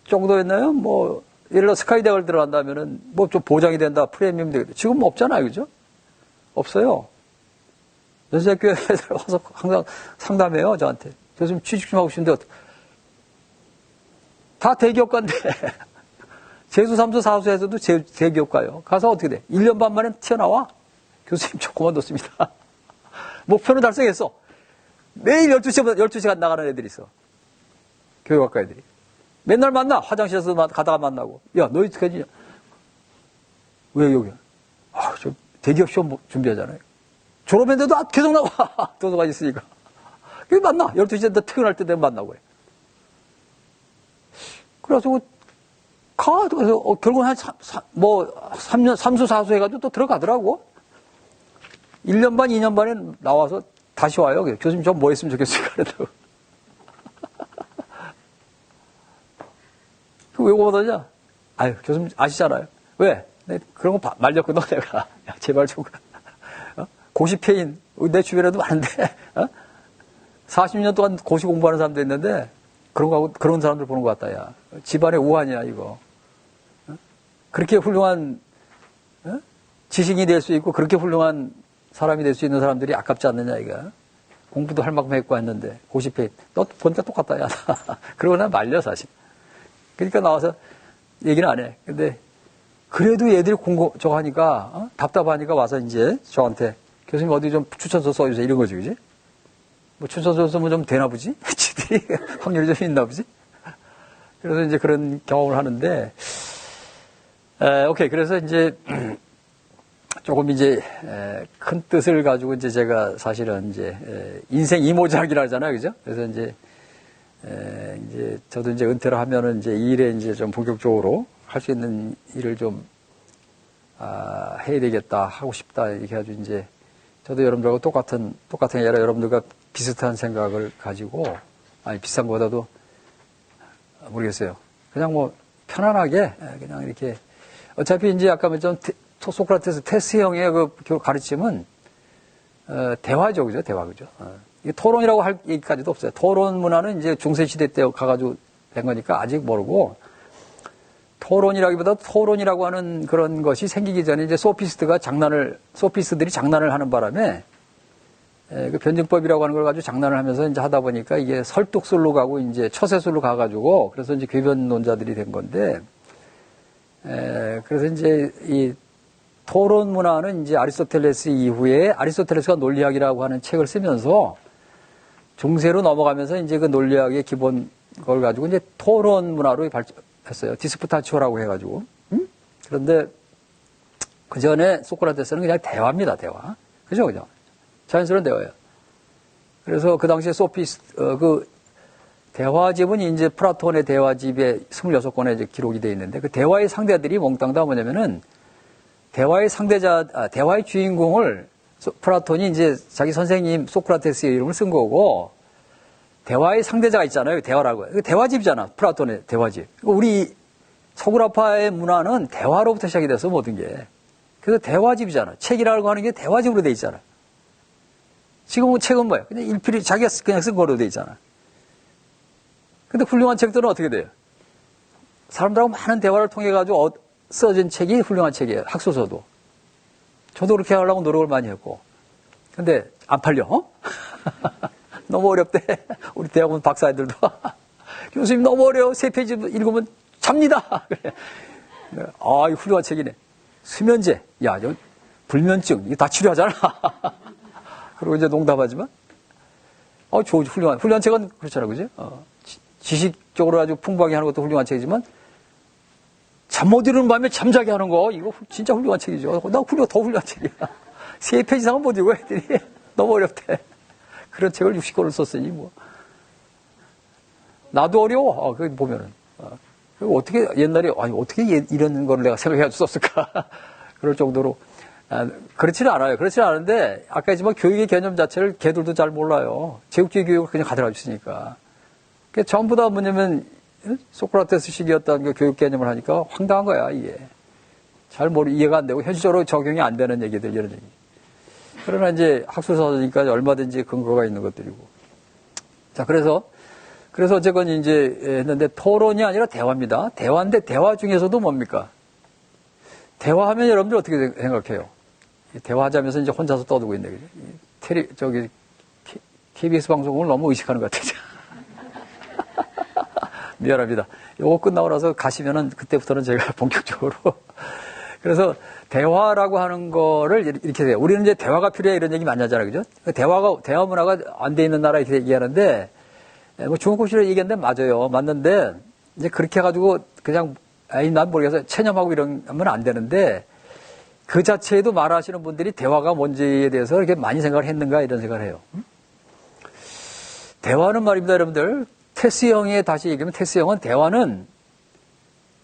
정도였나요? 뭐, 예를 들어 스카이대학을 들어간다면은 뭐 좀 보장이 된다, 프리미엄 되겠다. 지금 뭐 없잖아요, 그죠? 없어요. 연세대학교 애들 와서 항상 상담해요, 저한테. 교수님 취직 좀 하고 싶은데, 다 대기업가인데, 재수, 3수, 4수에서도 대기업가요. 가서 어떻게 돼? 1년 반 만에 튀어나와. 교수님 저 그만뒀습니다. 목표는 달성했어. 매일 12시간 나가는 애들이 있어. 교육학과 애들이. 맨날 만나. 화장실에서 가다가 만나고. 야, 너 어떡하지? 왜 여기? 저 대기업 시험 준비하잖아요. 졸업했는데도 계속 나와. 도서관 있으니까. 그래 만나. 12시에 퇴근할 때 되면 만나고 해. 그래서 그래서 결국은 한 3년, 3수, 4수 해가지고 또 들어가더라고. 1년 반, 2년 반에 나와서 다시 와요. 교수님 좀 뭐 했으면 좋겠어요. 그랬다고. 왜 오거든요? 아유, 교수님 아시잖아요. 왜? 그런 거 말렸거든, 내가. 야, 제발 좀. 고시페인, 내 주변에도 많은데, 40년 동안 고시 공부하는 사람도 있는데, 그런 사람들 보는 것 같다, 야. 집안의 우환이야, 이거. 그렇게 훌륭한, 지식이 될 수 있고, 그렇게 훌륭한 사람이 될 수 있는 사람들이 아깝지 않느냐, 이거. 공부도 할 만큼 했고 했는데, 고시페인. 너 보니까 똑같다, 야. 그러고 난 말려, 사실. 그러니까 나와서 얘기는 안 해. 근데, 그래도 얘들이 저거 하니까, 답답하니까 와서 이제 저한테, 교수님 어디 좀 추천서 써주세요. 이런 거지, 그지? 뭐 추천서 쓰면 좀 되나 보지? 지들이 확률이 좀 있나 보지? 그래서 이제 그런 경험을 하는데, 오케이. 그래서 이제, 조금 이제, 큰 뜻을 가지고 이제 제가 사실은 이제, 인생 이모작이라 하잖아요. 그죠? 그래서 이제 저도 이제 은퇴를 하면은 이제 이 일에 이제 좀 본격적으로 할 수 있는 일을 좀, 해야 되겠다, 하고 싶다, 이렇게 해가지고 이제, 저도 여러분들하고 똑같은 게 아니라 여러분들과 비슷한 생각을 가지고, 아니, 비슷한 것보다도, 모르겠어요. 그냥 뭐, 편안하게, 그냥 이렇게, 어차피 이제 아까 말했던 소크라테스 테스형의 그 가르침은, 대화죠, 그죠? 대화, 그죠? 이게 토론이라고 할 얘기까지도 없어요. 토론 문화는 이제 중세시대 때 가가지고 된 거니까 아직 모르고, 토론이라기보다 토론이라고 하는 그런 것이 생기기 전에 이제 소피스트들이 장난을 하는 바람에, 그 변증법이라고 하는 걸 가지고 장난을 하면서 이제 하다 보니까 이게 설득술로 가고 이제 처세술로 가가지고 그래서 이제 궤변론자들이 된 건데, 그래서 이제 이 토론 문화는 이제 아리스토텔레스 이후에 아리스토텔레스가 논리학이라고 하는 책을 쓰면서 중세로 넘어가면서 이제 그 논리학의 기본 걸 가지고 이제 토론 문화로 했어요. 디스푸타치오라고 해가지고. 그런데 그 전에 소크라테스는 그냥 대화입니다, 대화. 그죠? 자연스러운 대화예요. 그래서 그 당시에 그 대화집은 이제 플라톤의 대화집에 26권에 이제 기록이 되어 있는데 그 대화의 상대들이 몽땅 다 뭐냐면은 대화의 주인공을 플라톤이 이제 자기 선생님 소크라테스의 이름을 쓴 거고 대화의 상대자가 있잖아요. 대화라고. 대화집이잖아. 플라톤의 대화집. 우리 서구라파의 문화는 대화로부터 시작이 돼서 모든 게. 그래서 대화집이잖아. 책이라고 하는 게 대화집으로 돼 있잖아. 지금은 책은 뭐야? 그냥 일필이 자기가 그냥 쓴 거로 돼 있잖아. 근데 훌륭한 책들은 어떻게 돼요? 사람들하고 많은 대화를 통해 가지고 써진 책이 훌륭한 책이에요. 학소서도. 저도 그렇게 하려고 노력을 많이 했고. 근데 안 팔려. 너무 어렵대. 우리 대학원 박사애들도. 교수님 너무 어려워. 3페이지 읽으면 잡니다. 그래. 아, 이거 훌륭한 책이네. 수면제. 야, 저 불면증. 이거 다 치료하잖아. 그리고 이제 농담하지만. 훌륭한 책은 그렇잖아. 그지? 지식적으로 아주 풍부하게 하는 것도 훌륭한 책이지만 잠 못 이루는 밤에 잠자게 하는 거, 이거 진짜 훌륭한 책이죠. 나 더 훌륭한 책이야. 3페이지 이상은 못 읽어, 애들이. 너무 어렵대. 그런 책을 60권을 썼으니, 뭐. 나도 어려워. 그거 보면은. 어떻게, 옛날에, 아니, 어떻게 이런 걸 내가 생각해가지고 썼을까. 그럴 정도로. 그렇지는 않아요. 그렇지는 않은데, 아까 했지만 교육의 개념 자체를 걔들도 잘 몰라요. 제국주의 교육을 그냥 가져가 있으니까. 전부 다 뭐냐면, 소크라테스 시기였다는 그 교육 개념을 하니까 황당한 거야, 이게. 이해가 안 되고, 현실적으로 적용이 안 되는 얘기들, 이런 얘기. 그러나 이제 학술사전이니까 얼마든지 근거가 있는 것들이고. 자, 그래서 어쨌건 이제 했는데 토론이 아니라 대화입니다. 대화인데 대화 중에서도 뭡니까? 대화하면 여러분들 어떻게 생각해요? 대화하자면서 이제 혼자서 떠들고 있네. KBS 방송을 너무 의식하는 것 같아요. 미안합니다. 요거 끝나고 나서 가시면은 그때부터는 제가 본격적으로. 그래서 대화라고 하는 거를 이렇게 해요. 우리는 이제 대화가 필요해 이런 얘기 많이 하잖아요. 그죠? 대화 문화가 안 돼 있는 나라 이렇게 얘기하는데, 뭐 중국식으로 얘기하는데 맞아요. 맞는데, 이제 그렇게 해가지고 그냥, 난 모르겠어요. 체념하고 이러면 안 되는데, 그 자체에도 말하시는 분들이 대화가 뭔지에 대해서 이렇게 많이 생각을 했는가 이런 생각을 해요. 대화는 말입니다, 여러분들. 테스형에 다시 얘기하면 테스형은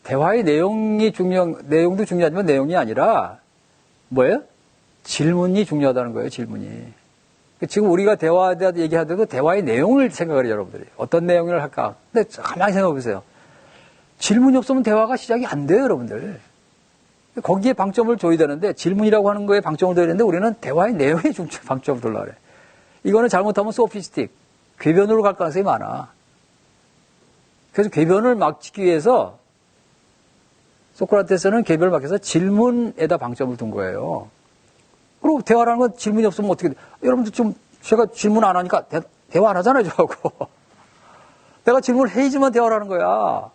대화의 내용도 중요하지만 내용이 아니라 뭐예요? 질문이 중요하다는 거예요, 질문이. 지금 우리가 대화에 대해서 얘기하더라도 대화의 내용을 생각을 해요, 여러분들이. 어떤 내용을 할까? 근데 가만히 생각해 보세요. 질문이 없으면 대화가 시작이 안 돼요, 여러분들. 거기에 방점을 줘야 되는데 질문이라고 하는 거에 방점을 둬야 되는데 우리는 대화의 내용에 방점을 두려고 그래. 이거는 잘못하면 소피스틱, 궤변으로 갈 가능성이 많아. 그래서 궤변을 막기 위해서 소크라테스는 궤변을 막혀서 질문에다 방점을 둔 거예요. 그리고 대화라는 건 질문이 없으면 어떻게 돼? 여러분들 제가 질문 안 하니까 대화 안 하잖아요, 저하고. 내가 질문을 해야지만 대화를 하는 거야.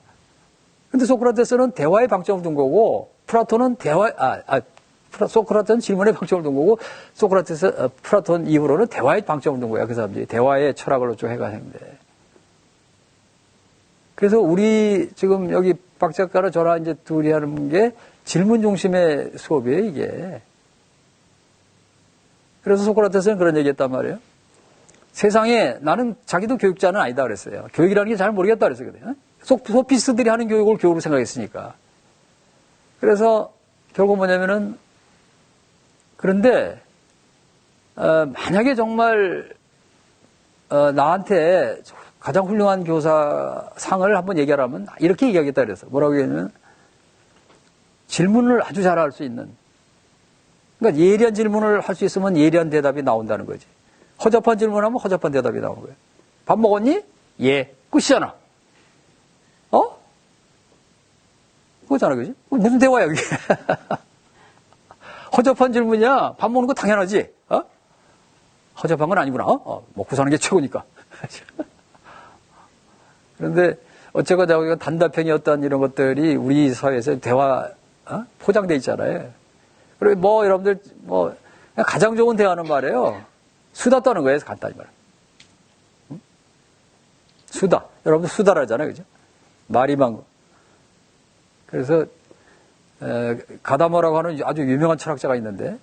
근데 소크라테스는 대화에 방점을 둔 거고, 소크라테스는 질문에 방점을 둔 거고, 플라톤 이후로는 대화에 방점을 둔 거야, 그 사람들이. 대화의 철학을 좀 해가는데. 그래서 우리 지금 여기 박 작가랑 저랑 이제 둘이 하는 게 질문 중심의 수업이에요, 이게. 그래서 소크라테스는 그런 얘기 했단 말이에요. 세상에 나는 자기도 교육자는 아니다 그랬어요. 교육이라는 게 잘 모르겠다 그랬어요. 소피스트들이 하는 교육을 교육으로 생각했으니까. 그래서 결국 뭐냐면은 그런데 만약에 정말 나한테 가장 훌륭한 교사 상을 한번 얘기하라면 이렇게 얘기하겠다 그랬어. 뭐라고 얘기하냐면 질문을 아주 잘 할 수 있는, 그러니까 예리한 질문을 할 수 있으면 예리한 대답이 나온다는 거지. 허접한 질문하면 허접한 대답이 나오는 거예요. 밥 먹었니? 예. 끝이잖아. 그거잖아, 그지? 무슨 대화야, 그게. 허접한 질문이야. 밥 먹는 거 당연하지. 허접한 건 아니구나. 먹고 사는 게 최고니까. 그런데 어쨌건 자기가 단답형이었던 이런 것들이 우리 사회에서 대화 포장돼 있잖아요. 그리고 뭐 여러분들 뭐 가장 좋은 대화는 말이에요. 수다 떠는 거예요, 간단히 말하면. 수다. 여러분들 수다를 하잖아요, 그죠? 말이 많고. 그래서 가다모라고 하는 아주 유명한 철학자가 있는데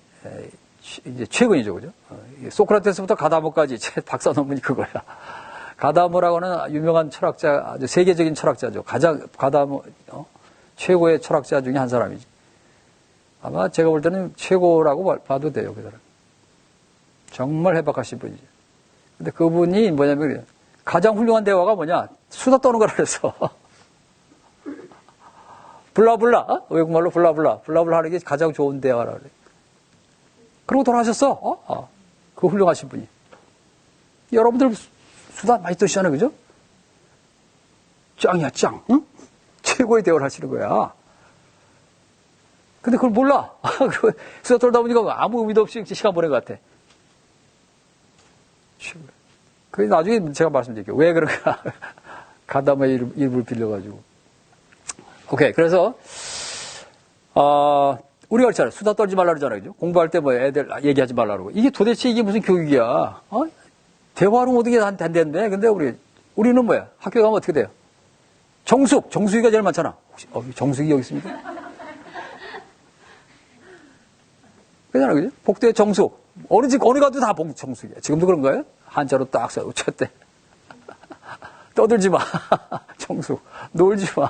이제 최근이죠, 그죠? 소크라테스부터 가다모까지 박사 논문이 그거야. 가다모라고 하는 유명한 철학자, 아주 세계적인 철학자죠. 가다모 최고의 철학자 중에 한 사람이지. 아마 제가 볼 때는 최고라고 봐도 돼요, 그 사람. 정말 해박하신 분이죠. 근데 그분이 뭐냐면 가장 훌륭한 대화가 뭐냐? 수다 떠는 거라 그래서. 블라블라, 외국말로 블라블라 하는 게 가장 좋은 대화라 그래. 그러고 돌아가셨어. 그 훌륭하신 분이. 여러분들 수다 많이 떠시잖아요, 그죠? 짱이야, 짱. 응? 최고의 대화를 하시는 거야. 근데 그걸 몰라. 수다 떨다 보니까 아무 의미도 없이 시간 보낸 것 같아. 그 나중에 제가 말씀드릴게요. 왜 그런가. 가다모의 이름을 빌려가지고. 오케이. 그래서, 우리가 그렇잖아요. 수다 떨지 말라 그러잖아요. 그죠? 공부할 때 뭐 애들 얘기하지 말라 그러고. 이게 무슨 교육이야? 대화로 어떻게 한다는데? 근데 우리는 뭐야? 학교 가면 어떻게 돼요? 정수기가 제일 많잖아. 정숙이 여기 있습니다. 그잖아, 그죠? 복도에 정숙. 어느 집, 어느 가도 다 정숙이야. 지금도 그런 거예요? 한자로 딱 써요. 쳤대. 떠들지 마. 정숙. 놀지 마.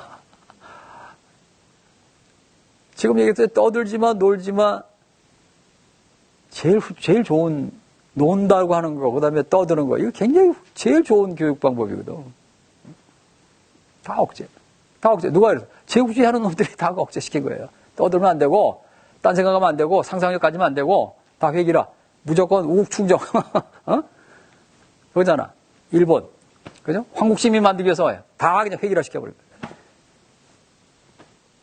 지금 얘기했을 때 떠들지 마, 놀지 마. 제일 좋은, 논다고 하는 거, 그 다음에 떠드는 거. 이거 굉장히 제일 좋은 교육 방법이거든. 다 억제. 다 억제. 누가 그래서? 제국주의 하는 놈들이 다 억제시킨 거예요. 떠들면 안 되고, 딴 생각하면 안 되고, 상상력 가지면 안 되고, 다 회기라. 무조건 우국충정. 어? 그거잖아. 일본. 그죠? 황국시민 만들기 위해서 다 그냥 회기라 시켜버린 거예요.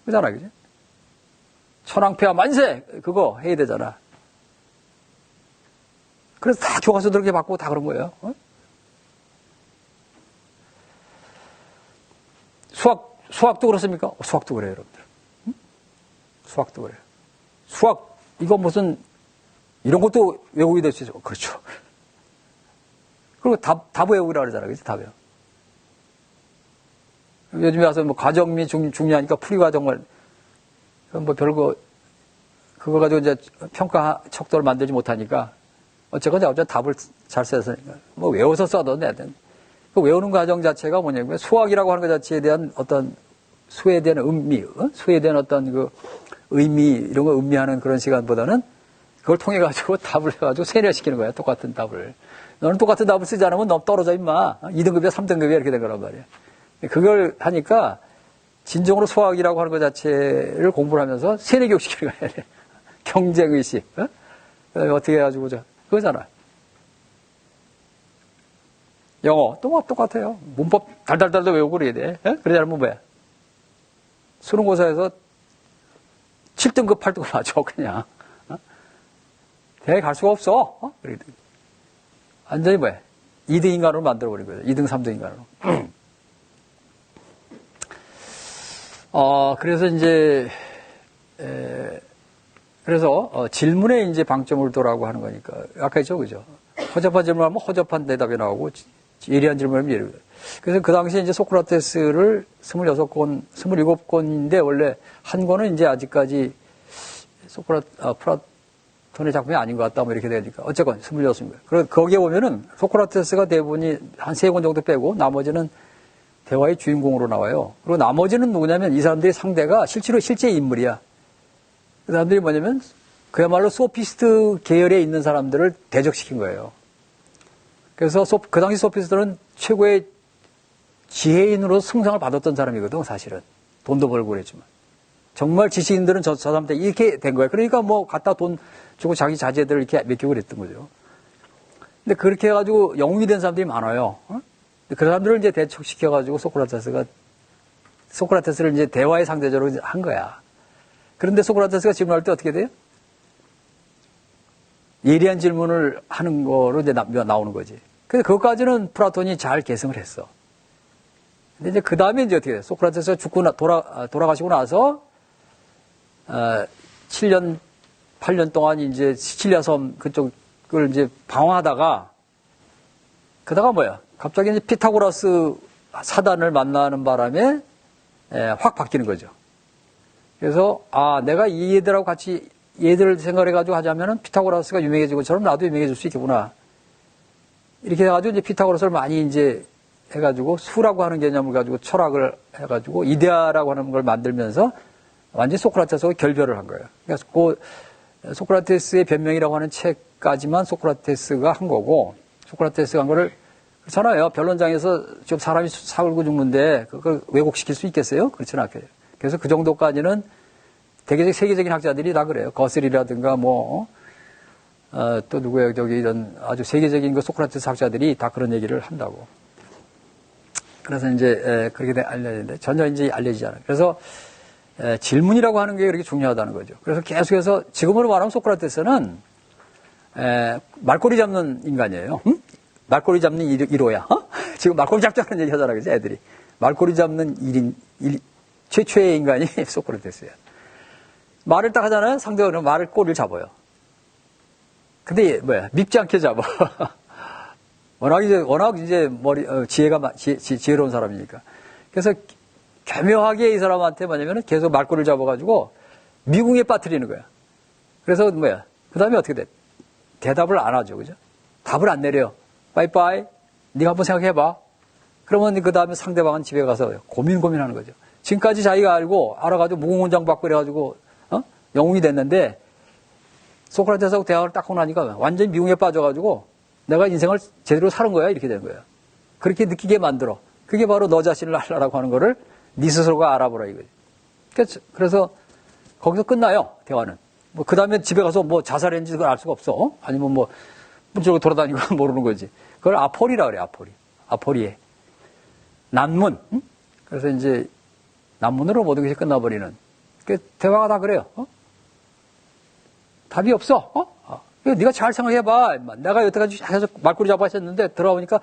그잖아, 그죠? 천황폐하 만세! 그거 해야 되잖아. 그래서 다 교과서들 그렇게 바꾸고 다 그런 거예요. 어? 수학도 그렇습니까? 수학도 그래요, 여러분들. 응? 수학도 그래요. 수학, 이거 무슨, 이런 것도 외우게 될 수 있어. 그렇죠. 그리고 답 외우라 그러잖아. 그치? 답 외워. 요즘에 와서 뭐 과정미 중요하니까 풀이가 정말, 뭐 별거, 그거 가지고 이제 평가 척도를 만들지 못하니까, 어쨌거나 답을 잘 써서, 뭐 외워서 써도 내든. 그 외우는 과정 자체가 뭐냐면 수학이라고 하는 것 자체에 대한 어떤 수에 대한 의미, 수에 대한 어떤 그 의미, 이런 거 의미하는 그런 시간보다는 그걸 통해가지고 답을 해가지고 세뇌시키는 거야. 똑같은 답을. 너는 똑같은 답을 쓰지 않으면 너 떨어져 임마. 2등급이야, 3등급이야 이렇게 된 거란 말이야. 그걸 하니까 진정으로 수학이라고 하는 것 자체를 공부를 하면서 세뇌교육시키는 거야. 경쟁의식. 그다음에 어떻게 해가지고 그거잖아. 영어 또 뭐 똑같아요. 문법 달달달달 외우고 그래야 돼. 그러지 않으면 뭐야? 수능고사에서 7등급, 8등급 맞춰 그냥. 대회 갈 수가 없어. 완전히 뭐야? 2등 인간으로 만들어버린 거예요. 2등, 3등 인간으로. 그래서 이제 질문에 이제 방점을 두라고 하는 거니까 아까 했죠, 그죠? 허접한 질문하면 허접한 대답이 나오고 예리한 질문하면 예리. 그래서 그 당시에 이제 소크라테스를 26권, 27권인데 원래 한 권은 이제 아직까지 플라톤의 작품이 아닌 것 같다 뭐 이렇게 되니까 어쨌건 26입니다. 그래서 거기에 보면은 소크라테스가 대부분이 한 3권 정도 빼고 나머지는 대화의 주인공으로 나와요. 그리고 나머지는 누구냐면 이 사람들의 상대가 실제 인물이야. 그 사람들이 뭐냐면 그야말로 소피스트 계열에 있는 사람들을 대적시킨 거예요. 그래서 그 당시 소피스트는 최고의 지혜인으로 승상을 받았던 사람이거든, 사실은. 돈도 벌고 그랬지만. 정말 지식인들은 저 사람한테 이렇게 된 거예요. 그러니까 뭐 갖다 돈 주고 자기 자제들을 이렇게 맡기고 그랬던 거죠. 근데 그렇게 해가지고 영웅이 된 사람들이 많아요. 그 사람들을 이제 대척시켜가지고 소크라테스를 이제 대화의 상대적으로 한 거야. 그런데 소크라테스가 질문할 때 어떻게 돼요? 예리한 질문을 하는 거로 이제 나오는 거지. 그래서 그것까지는 플라톤이 잘 계승을 했어. 근데 이제 그 다음에 이제 어떻게 돼요? 소크라테스가 돌아가시고 나서, 7년, 8년 동안 이제 시칠리아 섬 그쪽을 이제 방황하다가, 그다가 뭐야? 갑자기 이제 피타고라스 사단을 만나는 바람에, 확 바뀌는 거죠. 그래서, 내가 이 얘들하고 같이 얘들을 생각해가지고 하자면은 피타고라스가 유명해진 것처럼 나도 유명해질 수 있겠구나. 이렇게 해가지고 이제 피타고라스를 많이 이제 해가지고 수라고 하는 개념을 가지고 철학을 해가지고 이데아라고 하는 걸 만들면서 완전히 소크라테스하고 결별을 한 거예요. 그래서 그 소크라테스의 변명이라고 하는 책까지만 소크라테스가 한 거고 소크라테스가 한 거를 그렇잖아요. 변론장에서 좀 사람이 살고 죽는데 그걸 왜곡시킬 수 있겠어요? 그렇지는 않겠어요. 그래서 그 정도까지는 세계적인 학자들이 다 그래요. 거슬이라든가 또 누구예요? 이런 아주 세계적인 그 소크라테스 학자들이 다 그런 얘기를 한다고. 그래서 이제 그렇게 알려지는데 전혀 이제 알려지지 않아요. 그래서 질문이라고 하는 게 그렇게 중요하다는 거죠. 그래서 계속해서 지금으로 말하면 소크라테스는 말꼬리 잡는 인간이에요. 응? 말꼬리 잡는 1호야. 지금 말꼬리 잡자는 얘기 하잖아, 그죠? 애들이. 말꼬리 잡는 최초의 인간이 소크라테스야. 말을 딱 하잖아요. 상대가 그러면 말을 꼬리를 잡아요. 근데 밉지 않게 잡아. 워낙 이제 지혜로운 사람이니까. 그래서 교묘하게 이 사람한테 뭐냐면은 계속 말꼬리를 잡아가지고 미궁에 빠뜨리는 거야. 그래서 뭐야? 그 다음에 어떻게 돼? 대답을 안 하죠. 그죠? 답을 안 내려요. 빠이빠이. 네가 한번 생각해봐. 그러면 그 다음에 상대방은 집에 가서 고민하는 거죠. 지금까지 자기가 알아가지고 무궁훈장 받고 그래가지고, 영웅이 됐는데, 소크라테스하고 대화를 딱 하고 나니까 완전히 미궁에 빠져가지고 내가 인생을 제대로 사는 거야. 이렇게 되는 거야. 그렇게 느끼게 만들어. 그게 바로 너 자신을 알라라고 하는 거를 네 스스로가 알아보라 이거지. 그래서 거기서 끝나요. 대화는. 뭐, 그 다음에 집에 가서 뭐 자살했는지 그걸 알 수가 없어. 아니면 뭐, 저기 돌아다니고 모르는 거지. 그걸 아포리라 그래, 아포리. 아포리에. 난문. 응? 그래서 이제, 난문으로 모든 것이 끝나버리는. 대화가 다 그래요. 답이 없어. 네가 잘 생각해봐. 내가 여태까지 계속 말꼬리 잡아했었는데, 들어보니까,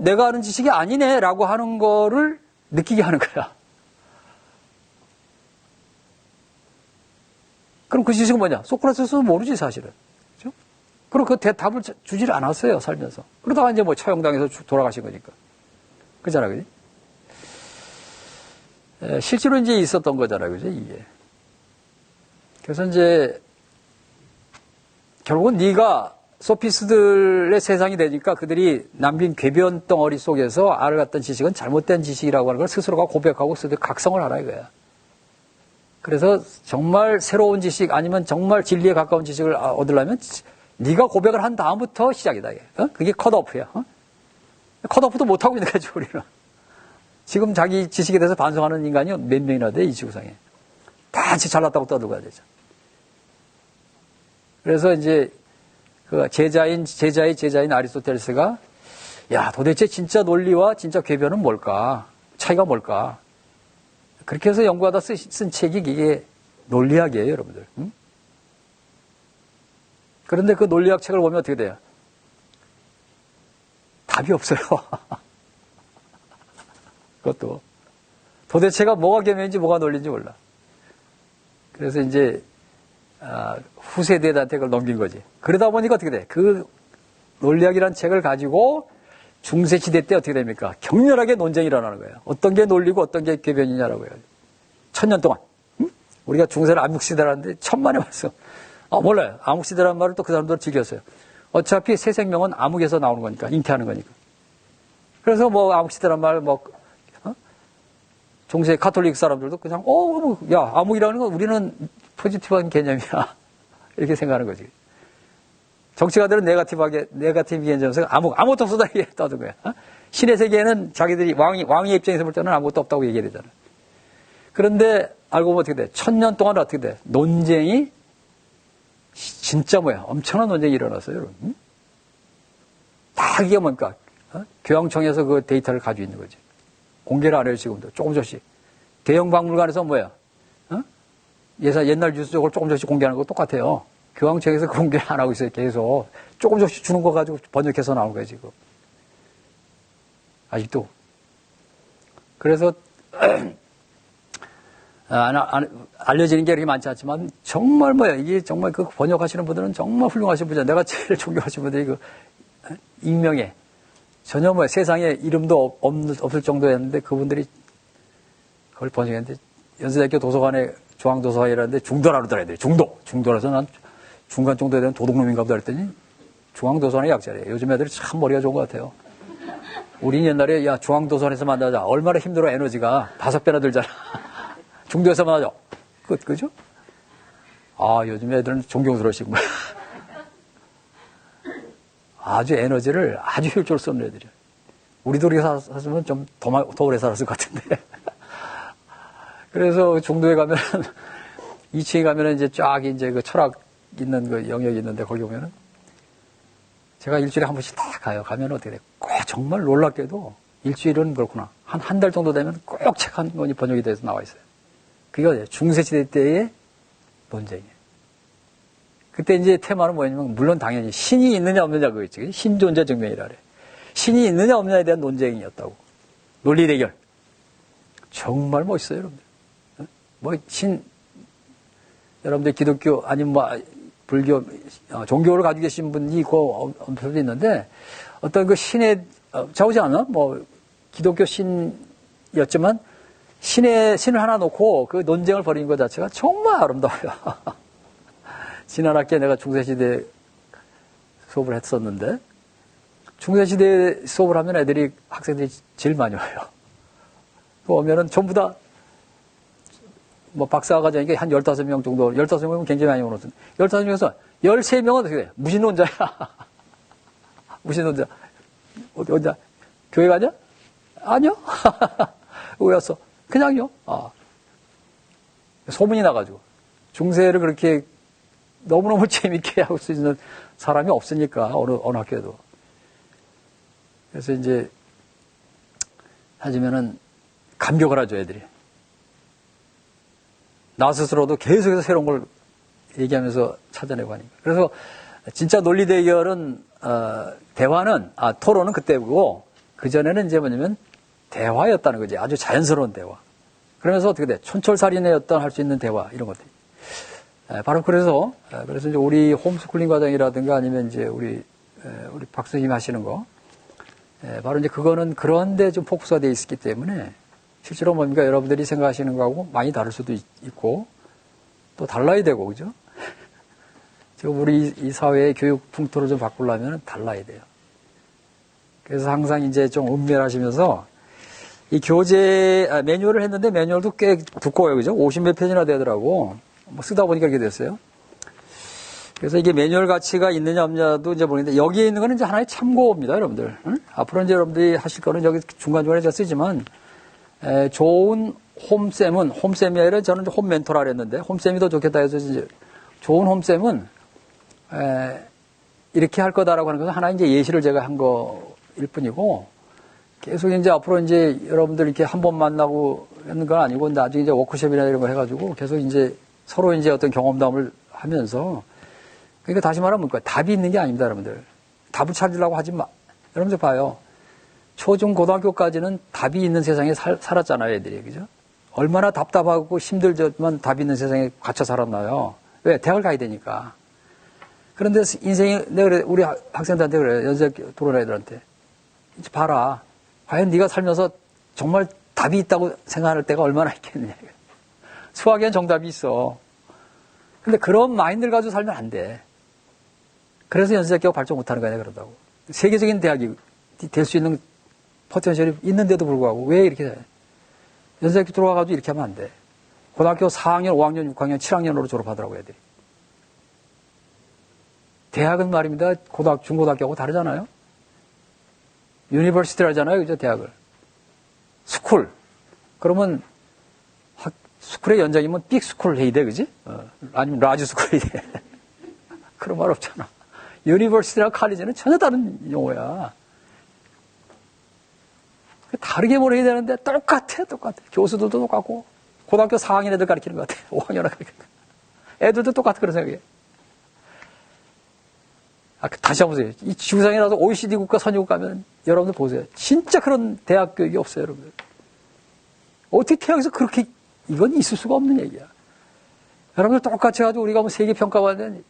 내가 아는 지식이 아니네. 라고 하는 거를 느끼게 하는 거야. 그럼 그 지식은 뭐냐? 소크라테스는 모르지, 사실은. 그죠? 그럼 그 답을 주지를 않았어요, 살면서. 그러다가 이제 뭐 처형당해서 돌아가신 거니까. 그잖아, 그지? 실제로 이제 있었던 거잖아, 그죠, 이게. 그래서 이제, 결국은 네가 소피스들의 세상이 되니까 그들이 남긴 궤변 덩어리 속에서 알아갔던 지식은 잘못된 지식이라고 하는 걸 스스로가 고백하고 스스로 각성을 하라 이거야. 그래서 정말 새로운 지식 아니면 정말 진리에 가까운 지식을 얻으려면 네가 고백을 한 다음부터 시작이다. 그게 컷오프야. 컷오프도 못하고 있는 거지 우리는. 지금 자기 지식에 대해서 반성하는 인간이 몇 명이나 돼 이 지구상에. 다 잘났다고 떠들고 해야 되죠. 그래서 이제 그 제자인 아리스토텔레스가 야 도대체 진짜 논리와 진짜 궤변은 뭘까? 차이가 뭘까? 그렇게 해서 연구하다 쓴 책이 이게 논리학이에요, 여러분들. 응? 그런데 그 논리학 책을 보면 어떻게 돼요? 답이 없어요. 그것도. 도대체가 뭐가 궤변인지 뭐가 논리인지 몰라. 그래서 이제 후세대한테 그걸 넘긴 거지. 그러다 보니까 어떻게 돼? 그 논리학이라는 책을 가지고 중세시대 때 어떻게 됩니까? 격렬하게 논쟁이 일어나는 거예요. 어떤 게 논리고 어떤 게 궤변이냐라고 해요. 1000년 동안. 응? 우리가 중세를 암흑시대라는데 천만에 말씀. 몰라요. 암흑시대라는 말을 또 그 사람들 즐겼어요. 어차피 새 생명은 암흑에서 나오는 거니까, 잉태하는 거니까. 그래서 뭐 암흑시대라는 말, 중세 가톨릭 사람들도 그냥, 야, 암흑이라는 건 우리는 포지티브한 개념이야. 이렇게 생각하는 거지. 정치가들은 네가티브 개념에서 아무것도 없다 이렇게 떠든 거야. 신의 세계에는 자기들이 왕의 입장에서 볼 때는 아무것도 없다고 얘기해야 되잖아. 그런데 알고 보면 어떻게 돼? 1000년 동안 어떻게 돼? 논쟁이 진짜 엄청난 논쟁이 일어났어요, 여러분. 응? 다 이게 뭡니까? 교황청에서 그 데이터를 가지고 있는 거지. 공개를 안 해요, 지금도. 조금씩. 대형 박물관에서 옛날 뉴스적으로 조금씩 공개하는 거 똑같아요. 교황청에서 공개를 안 하고 있어요, 계속. 조금씩 주는 거 가지고 번역해서 나오는 거예요, 지금. 아직도. 그래서, 알려지는 게 그렇게 많지 않지만, 정말 이게 정말 그 번역하시는 분들은 정말 훌륭하신 분이야. 내가 제일 존경하시는 분들이 그, 익명에, 전혀 세상에 이름도 없을 정도였는데, 그분들이 그걸 번역했는데, 연세대학교 도서관에 중앙도서관이라는데 중도라고 들어야 돼요. 중도라서 난 중간 정도에 대한 도둑놈인가 보다 했더니 중앙도서관의 약자래요. 요즘 애들이 참 머리가 좋은 것 같아요. 우린 옛날에 야 중앙도서관에서 만나자. 얼마나 힘들어 에너지가 5배나 들잖아. 중도에서 만나자. 그죠? 요즘 애들은 존경스러우시고 아주 에너지를 아주 효율적으로 쓰는 애들이에요. 우리도 이렇게 살았으면 좀 더 오래 살았을 것 같은데. 그래서 중도에 가면 2층에 가면 이제 쫙 이제 그 철학 있는 그 영역이 있는데 거기 보면은 제가 일주일에 한 번씩 다 가요. 가면 어떻게 돼? 꼭 정말 놀랍게도 일주일은 그렇구나. 한 달 정도 되면 꼭 책 한 권이 번역이 돼서 나와 있어요. 그게 중세시대 때의 논쟁이에요. 그때 이제 테마는 뭐냐면 물론 당연히 신이 있느냐 없느냐 그거 있지. 신존재 증명이라 그래. 신이 있느냐 없느냐에 대한 논쟁이었다고. 논리 대결. 정말 멋있어요, 여러분들. 여러분들 기독교, 아니면 불교, 종교를 가지고 계신 분이 있고, 엄청 있는데, 어떤 그 신의, 자오지 않아? 기독교 신이었지만, 신을 하나 놓고 그 논쟁을 벌이는 것 자체가 정말 아름다워요. 지난 학기에 내가 중세시대 수업을 했었는데, 중세시대 수업을 하면 학생들이 제일 많이 와요. 오면은 전부 다, 박사과정이 한 15명 정도, 15명이면 굉장히 많이 오는 15명에서 13명은 어떻게 돼? 무신론자야. 무신론자. 어디야? 교회 가냐? 아니요. 왜 왔어? 그냥요. 소문이 나가지고. 중세를 그렇게 너무너무 재밌게 할 수 있는 사람이 없으니까, 어느 학교에도. 그래서 이제, 하지면은, 감격을 하죠, 애들이. 나 스스로도 계속해서 새로운 걸 얘기하면서 찾아내고 하니까. 그래서, 진짜 논리 대결은, 대화는, 토론은 그때고, 그전에는 이제 뭐냐면, 대화였다는 거지. 아주 자연스러운 대화. 그러면서 어떻게 돼? 촌철살인의 어떤 할 수 있는 대화, 이런 것들. 바로 그래서 이제 우리 홈스쿨링 과정이라든가 아니면 이제 우리 박사님 하시는 거, 바로 이제 그거는 그런데 좀 포커스가 되어 있기 때문에 실제로 뭡니까? 여러분들이 생각하시는 거하고 많이 다를 수도 있고 또 달라야 되고, 그죠? 지금 우리 이 사회의 교육 풍토를 좀 바꾸려면 달라야 돼요. 그래서 항상 이제 좀 은밀하시면서 이 교재 매뉴얼을 했는데 매뉴얼도 꽤 두꺼워요, 그죠? 50몇 페이지나 되더라고. 쓰다 보니까 이렇게 됐어요. 그래서 이게 매뉴얼 가치가 있느냐 없느냐도 이제 보는데 여기에 있는 거는 이제 하나의 참고입니다, 여러분들. 응? 앞으로 이제 여러분들이 하실 거는 여기 중간중간에 제가 쓰지만 좋은 홈쌤이 아니라 저는 홈 멘토라 그랬는데 홈쌤이 더 좋겠다 해서 이제 좋은 홈쌤은 이렇게 할 거다라고 하는 것은 하나 이제 예시를 제가 한 거일 뿐이고 계속 이제 앞으로 이제 여러분들 이렇게 한 번 만나고 하는 건 아니고 나중에 이제 워크숍이나 이런 거 해가지고 계속 이제 서로 이제 어떤 경험담을 하면서 그러니까 다시 말하면 뭔가 답이 있는 게 아닙니다, 여러분들. 답을 찾으려고 하지 마. 여러분들 봐요. 초중 고등학교까지는 답이 있는 세상에 살았잖아요, 애들이. 그죠? 얼마나 답답하고 힘들지만 답이 있는 세상에 갇혀 살았나요? 왜? 대학을 가야 되니까. 그런데 인생이, 내가 그래, 우리 학생들한테 그래요. 연세 들어온 애들한테. 이제 봐라. 과연 네가 살면서 정말 답이 있다고 생각할 때가 얼마나 있겠느냐. 수학에는 정답이 있어. 근데 그런 마인드를 가지고 살면 안 돼. 그래서 연세대학교가 발전 못하는 거냐, 그러다고. 세계적인 대학이 될 수 있는 포텐셜이 있는데도 불구하고 왜 이렇게 돼? 연세대학교 들어와가지고 이렇게 하면 안 돼. 고등학교 4학년, 5학년, 6학년, 7학년으로 졸업하더라고, 애들이. 대학은 말입니다. 중고등학교하고 다르잖아요? 유니버시티를 하잖아요, 그죠, 대학을. 스쿨. 그러면 스쿨의 연장이면 빅스쿨 해야 돼, 그지? 아니면 라지스쿨 해야 돼. 그런 말 없잖아. 유니버시티랑 칼리지는 전혀 다른 용어야. 다르게 뭘 해야 되는데 똑같아. 교수들도 똑같고 고등학교 4학년 애들 가르치는 것 같아. 5학년 가르치는 것 같아. 애들도 똑같아, 그런 생각이에요. 다시 한번 보세요. 이 지구상에 나서 OECD 국가 선진국 가면 여러분들 보세요. 진짜 그런 대학 교육이 없어요, 여러분들. 어떻게 태양에서 그렇게 이건 있을 수가 없는 얘기야. 여러분들 똑같이 해가지고 우리가 뭐 세계 평가받는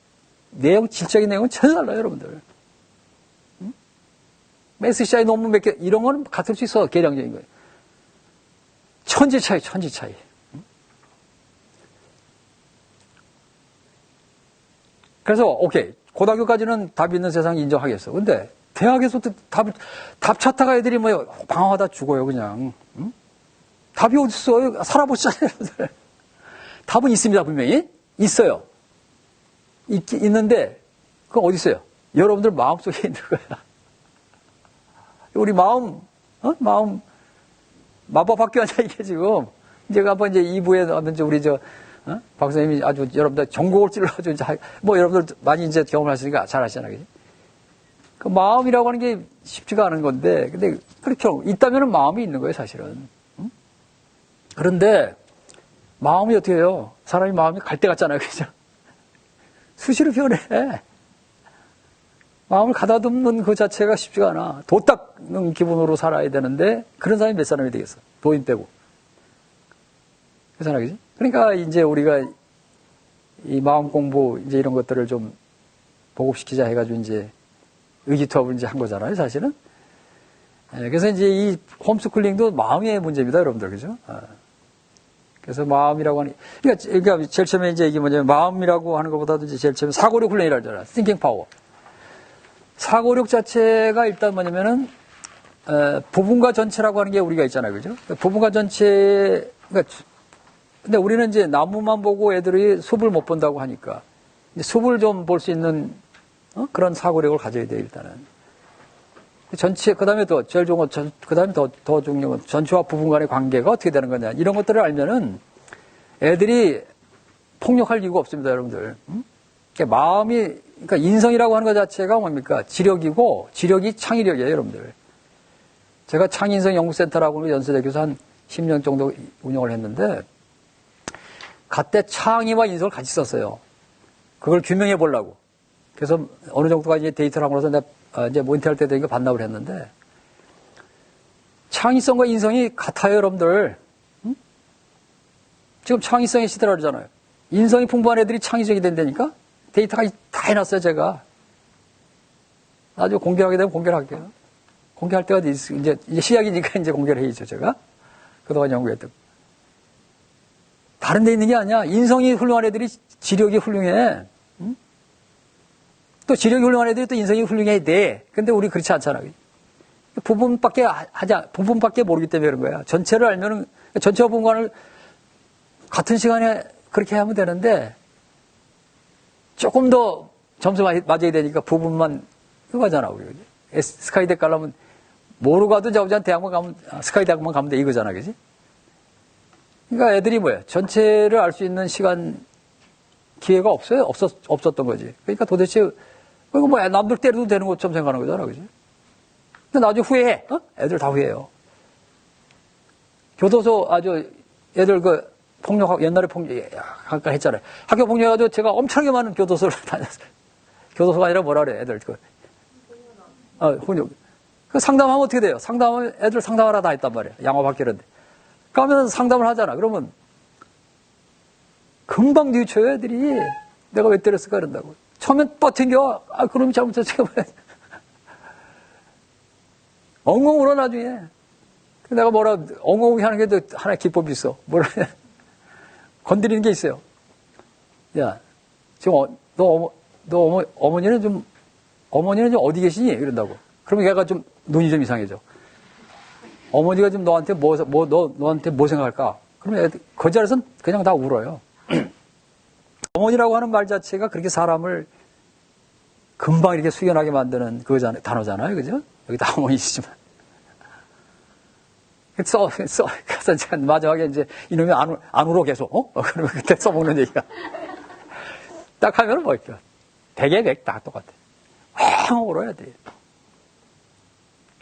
내용, 질적인 내용은 전혀 달라요, 여러분들. 응? 메시샤의 논문 몇 개, 이런 거는 같을 수 있어, 계량적인 거예요. 천지 차이. 응? 그래서, 오케이. 고등학교까지는 답 있는 세상 인정하겠어. 근데, 대학에서도 답 찾다가 애들이 뭐, 방황하다 죽어요, 그냥. 응? 답이 어딨어요? 살아보시잖아요, 여러분들. 답은 있습니다, 분명히. 있어요. 있는데, 그건 어디 있어요? 여러분들 마음속에 있는 거야. 우리 마음, 마법 학교 아니야, 이게 지금. 이제 한번 이제 2부에 하면 우리 박사님이 아주 여러분들 전곡을 찔러가지고 이제 뭐 여러분들 많이 이제 경험하시니까 잘 아시잖아요, 그지? 그 마음이라고 하는 게 쉽지가 않은 건데, 근데 그렇게 있다면은 마음이 있는 거예요, 사실은. 응? 그런데, 마음이 어떻게 해요? 사람이 마음이 갈 때 같잖아요, 그죠? 수시로 변해. 마음을 가다듬는 그 자체가 쉽지가 않아. 도 닦는 기분으로 살아야 되는데, 그런 사람이 몇 사람이 되겠어? 도인 빼고. 그렇잖아, 그지? 그러니까 이제 우리가 이 마음 공부, 이제 이런 것들을 좀 보급시키자 해가지고 이제 의기투합을 이제 한 거잖아요, 사실은. 그래서 이제 이 홈스쿨링도 마음의 문제입니다, 여러분들, 그죠? 그래서 마음이라고 하는, 그러니까 제일 처음에 이제 이게 뭐냐면 마음이라고 하는 것보다도 이제 제일 처음에 사고력 훈련이라고 하잖아. thinking power. 사고력 자체가 일단 뭐냐면은, 부분과 전체라고 하는 게 우리가 있잖아요. 그죠? 부분과 전체, 그러니까, 근데 우리는 이제 나무만 보고 애들이 숲을 못 본다고 하니까, 숲을 좀 볼 수 있는, 그런 사고력을 가져야 돼요, 일단은. 전체, 그 다음에 또, 제일 좋은 건, 그 다음에 더 중요한 건 전체와 부분 간의 관계가 어떻게 되는 거냐. 이런 것들을 알면은 애들이 폭력할 이유가 없습니다, 여러분들. 그러니까 마음이, 그러니까 인성이라고 하는 것 자체가 뭡니까? 지력이고, 지력이 창의력이에요, 여러분들. 제가 창의인성 연구센터라고 연세대교에서 한 10년 정도 운영을 했는데, 그때 창의와 인성을 같이 썼어요. 그걸 규명해 보려고. 그래서 어느 정도가 이제 데이터를 하고 나서 내가 이제 모니터할 때 되니까 반납을 했는데, 창의성과 인성이 같아요, 여러분들. 응? 지금 창의성의 시대라 그러잖아요. 인성이 풍부한 애들이 창의적이 된다니까? 데이터가 다 해놨어요, 제가. 나중에 공개하게 되면 공개를 할게요. 공개할 때가 이제 시작이니까 이제 공개를 해야죠, 제가. 그동안 연구했던. 다른 데 있는 게 아니야. 인성이 훌륭한 애들이 지력이 훌륭해. 응? 또 지력이 훌륭한 애들이 또 인성이 훌륭해야 돼. 근데 우리 그렇지 않잖아. 부분밖에 모르기 때문에 그런 거야. 전체를 알면은, 전체와 부분간을 같은 시간에 그렇게 하면 되는데, 조금 더 점수 맞아야 되니까 부분만 그거잖아, 우리. 스카이대 가려면, 모르고 가도 자우지한 대학만 가면, 스카이대학만 가면 돼, 이거잖아, 그지? 그러니까 애들이 뭐야? 전체를 알 수 있는 시간, 기회가 없어요? 없었던 거지. 그러니까 도대체, 그거 뭐 남들 때려도 되는 것처럼 생각하는 거잖아, 그지? 근데 나중에 후회해. 애들 다 후회해요. 교도소 애들 폭력하고, 옛날에 아까 했잖아요. 학교 폭력해가지고 제가 엄청나게 많은 교도소를 다녔어요. 교도소가 아니라 뭐라 그래, 애들. 훈육. 그 상담하면 어떻게 돼요? 상담하면 애들 상담하러 다 했단 말이야. 양호받기는데. 가면 상담을 하잖아. 그러면 금방 뉘우쳐요, 애들이. 내가 왜 때렸을까 그런다고. 처음엔 뻗튕겨. 그놈이 잘못했어. 엉엉 울어, 나중에. 내가 엉엉 하는 게 하나의 기법이 있어. 건드리는 게 있어요. 야, 지금 어머니는 좀 어디 계시니? 이런다고. 그러면 얘가 좀 눈이 좀 이상해져. 어머니가 지금 너한테 너한테 뭐 생각할까? 그러면 그 자리에서는 그냥 다 울어요. 어머니라고 하는 말 자체가 그렇게 사람을 금방 이렇게 숙연하게 만드는 단어잖아요. 그죠? 여기 다 어머니시지만. 그래서 제가 마지막에 이제 이놈이 안 울어 계속, 그러면 그때 써먹는 얘기가. 딱 하면은 뭐, 100에 100 다 똑같아. 황 울어야 돼.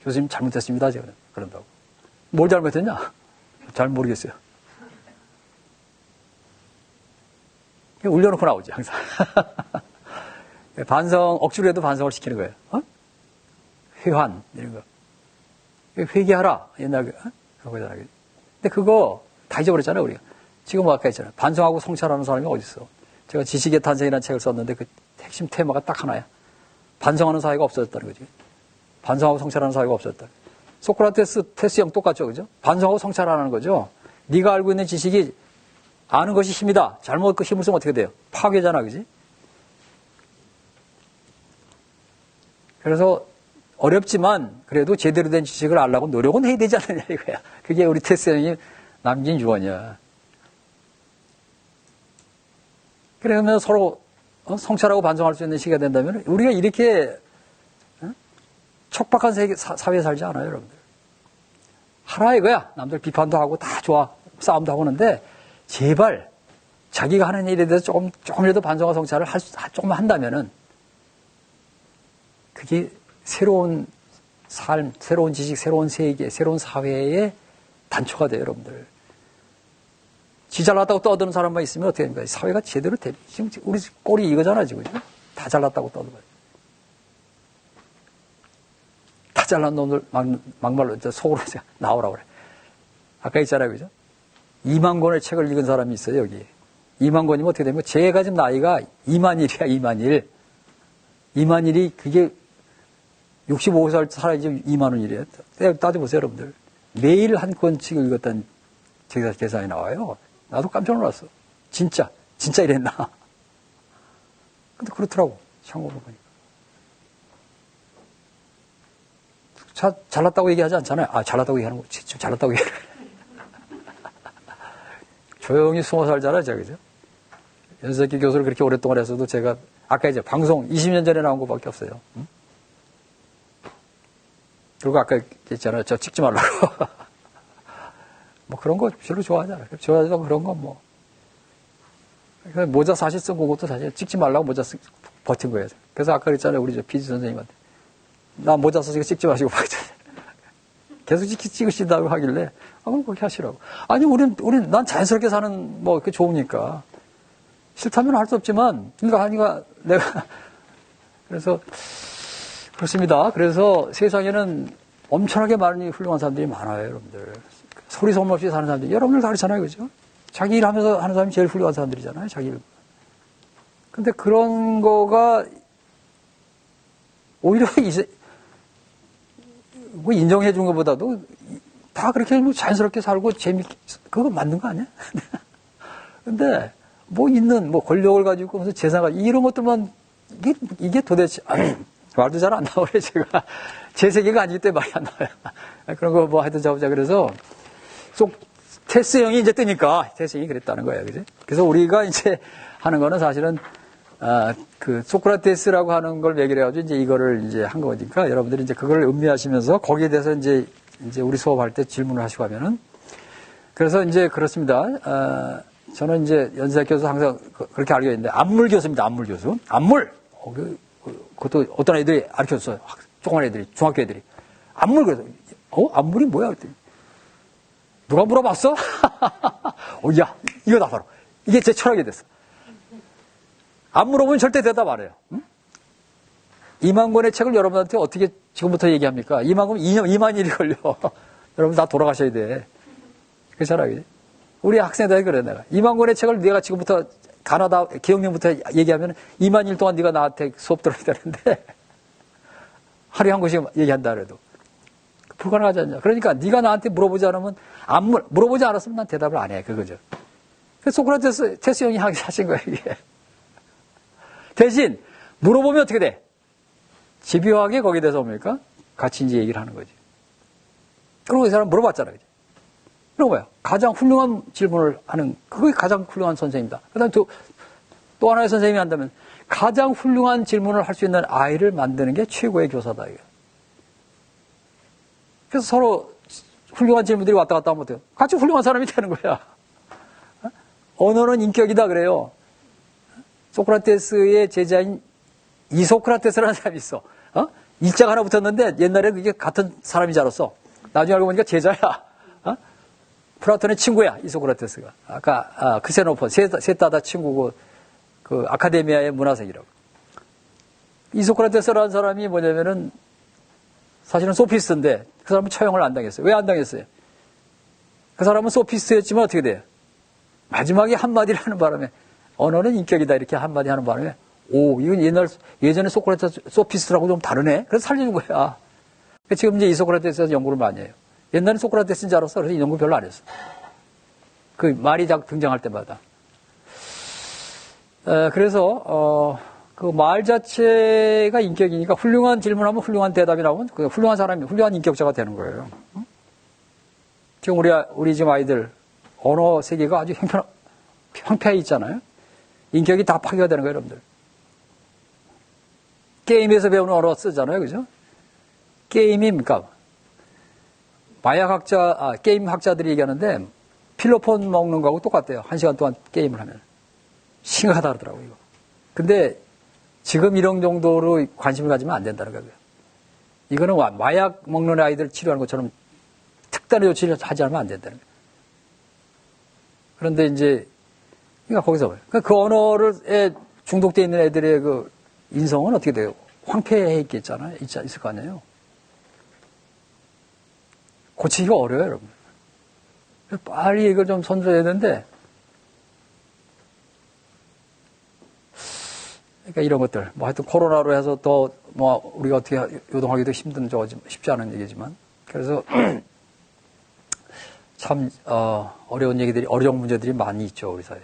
교수님 잘못했습니다. 제가 그런다고. 뭘 잘못했냐? 잘 모르겠어요. 울려놓고 나오지, 항상. 억지로 해도 반성을 시키는 거예요. 회환, 이런 거. 회개하라, 옛날 그거잖아요. 근데 그거 다 잊어버렸잖아요, 우리가. 지금 아까 했잖아요. 반성하고 성찰하는 사람이 어디 있어. 제가 지식의 탄생이라는 책을 썼는데 그 핵심 테마가 딱 하나야. 반성하는 사회가 없어졌다는 거지. 반성하고 성찰하는 사회가 없어졌다. 소크라테스, 테스형 똑같죠, 그죠? 반성하고 성찰하는 거죠. 네가 알고 있는 지식이 아는 것이 힘이다. 잘못 그 힘을 쓰면 어떻게 돼요? 파괴잖아, 그지? 그래서 어렵지만 그래도 제대로 된 지식을 알려고 노력은 해야 되지 않느냐 이거야. 그게 우리 테스형이 남긴 유언이야. 그러면 서로 성찰하고 반성할 수 있는 시기가 된다면 우리가 이렇게 척박한 사회에 살지 않아요, 여러분들. 하라 이거야. 남들 비판도 하고 다 좋아. 싸움도 하고 하는데 제발 자기가 하는 일에 대해서 조금이라도 반성과 성찰을 조금만 한다면은 그게 새로운 삶, 새로운 지식, 새로운 세계, 새로운 사회의 단초가 돼요, 여러분들. 지 잘났다고 떠드는 사람만 있으면 어떻게 됩니까? 사회가 제대로 돼. 지금 우리 꼴이 이거잖아, 지금. 다 잘났다고 떠들고. 다 잘난 놈들 막말로 속으로 나오라고 그래. 아까 있잖아요, 그죠? 2만 권의 책을 읽은 사람이 있어요, 여기. 2만 권이면 어떻게 되면 제가 지금 나이가 2만 1이야, 2만 1. 2만 1이 그게 65살 살아야지 2만 원이래요. 따져보세요, 여러분들. 매일 한 권씩 읽었다는 계산이 나와요. 나도 깜짝 놀랐어. 진짜 이랬나? 근데 그렇더라고. 참고로 보니까. 잘났다고 얘기하지 않잖아요. 잘났다고 얘기하는 거. 진짜 잘났다고 얘기해. 조용히 숨어 살잖아요, 제가, 그죠? 연세기 교수를 그렇게 오랫동안 했어도 제가, 아까 이제 방송 20년 전에 나온 것밖에 없어요. 응? 그리고 아까 했잖아요. 저 찍지 말라고. 뭐 그런 거 별로 좋아하잖아요. 좋아하지도 그런 건 뭐. 모자 사실 쓴 것도 사실 찍지 말라고 모자 버틴 거예요. 그래서 아까 그랬잖아요. 우리 저 PD 선생님한테. 나 모자 써서 찍지 마시고 봤잖아요. 계속 찍으신다고 하길래, 그럼 그렇게 하시라고. 아니, 난 자연스럽게 사는, 뭐, 그게 좋으니까. 싫다면 할 수 없지만, 그러니까 내가, 그래서, 그렇습니다. 그래서 세상에는 엄청나게 많은 훌륭한 사람들이 많아요, 여러분들. 소리 소문 없이 사는 사람들이. 여러분들 다 그렇잖아요, 그죠? 자기 일 하면서 하는 사람이 제일 훌륭한 사람들이잖아요, 자기 일. 근데 그런 거가, 오히려 뭐 인정해 준 것보다도 다 그렇게 뭐 자연스럽게 살고 재밌게, 그거 맞는 거 아니야? 근데, 뭐 권력을 가지고, 무슨 재산을 가지고, 이런 것들만, 이게 도대체, 말도 잘 안 나오네, 제가. 제 세계가 아니기 때문에 말이 안 나와요. 그런 거 뭐 하여튼 잡자. 그래서, 테스형이 이제 뜨니까, 테스형이 그랬다는 거예요. 그지? 그래서 우리가 이제 하는 거는 사실은, 소크라테스라고 하는 걸 매개해가지고 이제 이거를 이제 한 거니까 여러분들이 이제 그걸 음미하시면서 거기에 대해서 이제 우리 수업할 때 질문을 하시고 하면은, 그래서 이제 그렇습니다. 저는 이제 연세학 교수 항상 그렇게 알고 있는데, 안물 교수입니다. 안물 교수. 안물! 그것도 어떤 애들이 가르쳐 줬어요. 조그만 애들이, 중학교 애들이. 안물 교수. 안물이 뭐야? 그랬더니. 누가 물어봤어? 야, 이거다 바로. 이게 제 철학이 됐어. 안 물어보면 절대 대답 안 해요. 응? 2만 권의 책을 여러분한테 어떻게 지금부터 얘기합니까? 2만 권, 2만 일이 걸려. 여러분 다 돌아가셔야 돼. 그렇잖아요. 우리 학생들이 그래, 내가. 2만 권의 책을 내가 지금부터 가나다 개혁령부터 얘기하면 2만 일 동안 네가 나한테 수업 들어야 되는데 하루에 한 권씩 얘기한다 그래도. 불가능하지 않냐. 그러니까 네가 나한테 물어보지 않으면 물어보지 않았으면 난 대답을 안 해. 그거죠. 그래서 소크라테스 형이 하신 거예요, 이게. 대신 물어보면 어떻게 돼? 집요하게 거기에 대해서 뭡니까? 같이 이제 얘기를 하는 거지. 그리고 이 사람 물어봤잖아요. 그런 거야. 가장 훌륭한 질문을 하는, 그게 가장 훌륭한 선생님이다. 그 다음에 또 하나의 선생님이 한다면, 가장 훌륭한 질문을 할 수 있는 아이를 만드는 게 최고의 교사다. 이게. 그래서 서로 훌륭한 질문들이 왔다 갔다 하면 어때요? 같이 훌륭한 사람이 되는 거야. 언어는 인격이다 그래요. 소크라테스의 제자인 이소크라테스라는 사람이 있어. 일자가 하나 붙었는데 옛날에 그게 같은 사람인 줄 알았어. 나중에 알고 보니까 제자야. 플라톤의 친구야, 이소크라테스가. 아까 크세노폰, 셋 다 친구고 그 아카데미아의 문화생이라고. 이소크라테스라는 사람이 뭐냐면은 사실은 소피스트인데 그 사람은 처형을 안 당했어요. 왜 안 당했어요? 그 사람은 소피스트였지만 어떻게 돼요? 마지막에 한마디를 하는 바람에 언어는 인격이다 이렇게 한마디 하는 바람에 이건 예전에 소크라테스 소피스트라고 좀 다르네. 그래서 살려준 거야. 지금 이제 이소크라테스에서 연구를 많이 해요. 옛날에 소크라테스인 줄 알았어. 그래서 이 연구 별로 안 했어. 그 말이 등장할 때마다. 그래서 그 말 자체가 인격이니까 훌륭한 질문하면 훌륭한 대답이 나오면 그 훌륭한 사람이 훌륭한 인격자가 되는 거예요. 지금 우리 지금 아이들 언어 세계가 아주 형편해 있잖아요. 인격이 다 파괴가 되는 거예요, 여러분들. 게임에서 배우는 언어 쓰잖아요, 그죠? 게임입니까? 게임 학자들이 얘기하는데 필로폰 먹는 거하고 똑같대요. 1시간 동안 게임을 하면. 심각하다 그러더라고요, 이거. 근데 지금 이런 정도로 관심을 가지면 안 된다는 거예요. 이거는 마약 먹는 아이들 치료하는 것처럼 특단의 조치를 하지 않으면 안 된다는 거예요. 그런데 이제, 그러니까 거기서, 그 언어에 중독되어 있는 애들의 그 인성은 어떻게 돼요? 황폐해 있겠잖아요. 있을 거 아니에요. 고치기가 어려워요, 여러분. 빨리 이걸 좀 선수해야 되는데, 그러니까 이런 것들, 뭐 하여튼 코로나로 해서 더, 우리가 어떻게 요동하기도 쉽지 않은 얘기지만. 그래서, 참, 어려운 얘기들이, 어려운 문제들이 많이 있죠, 우리 사회에.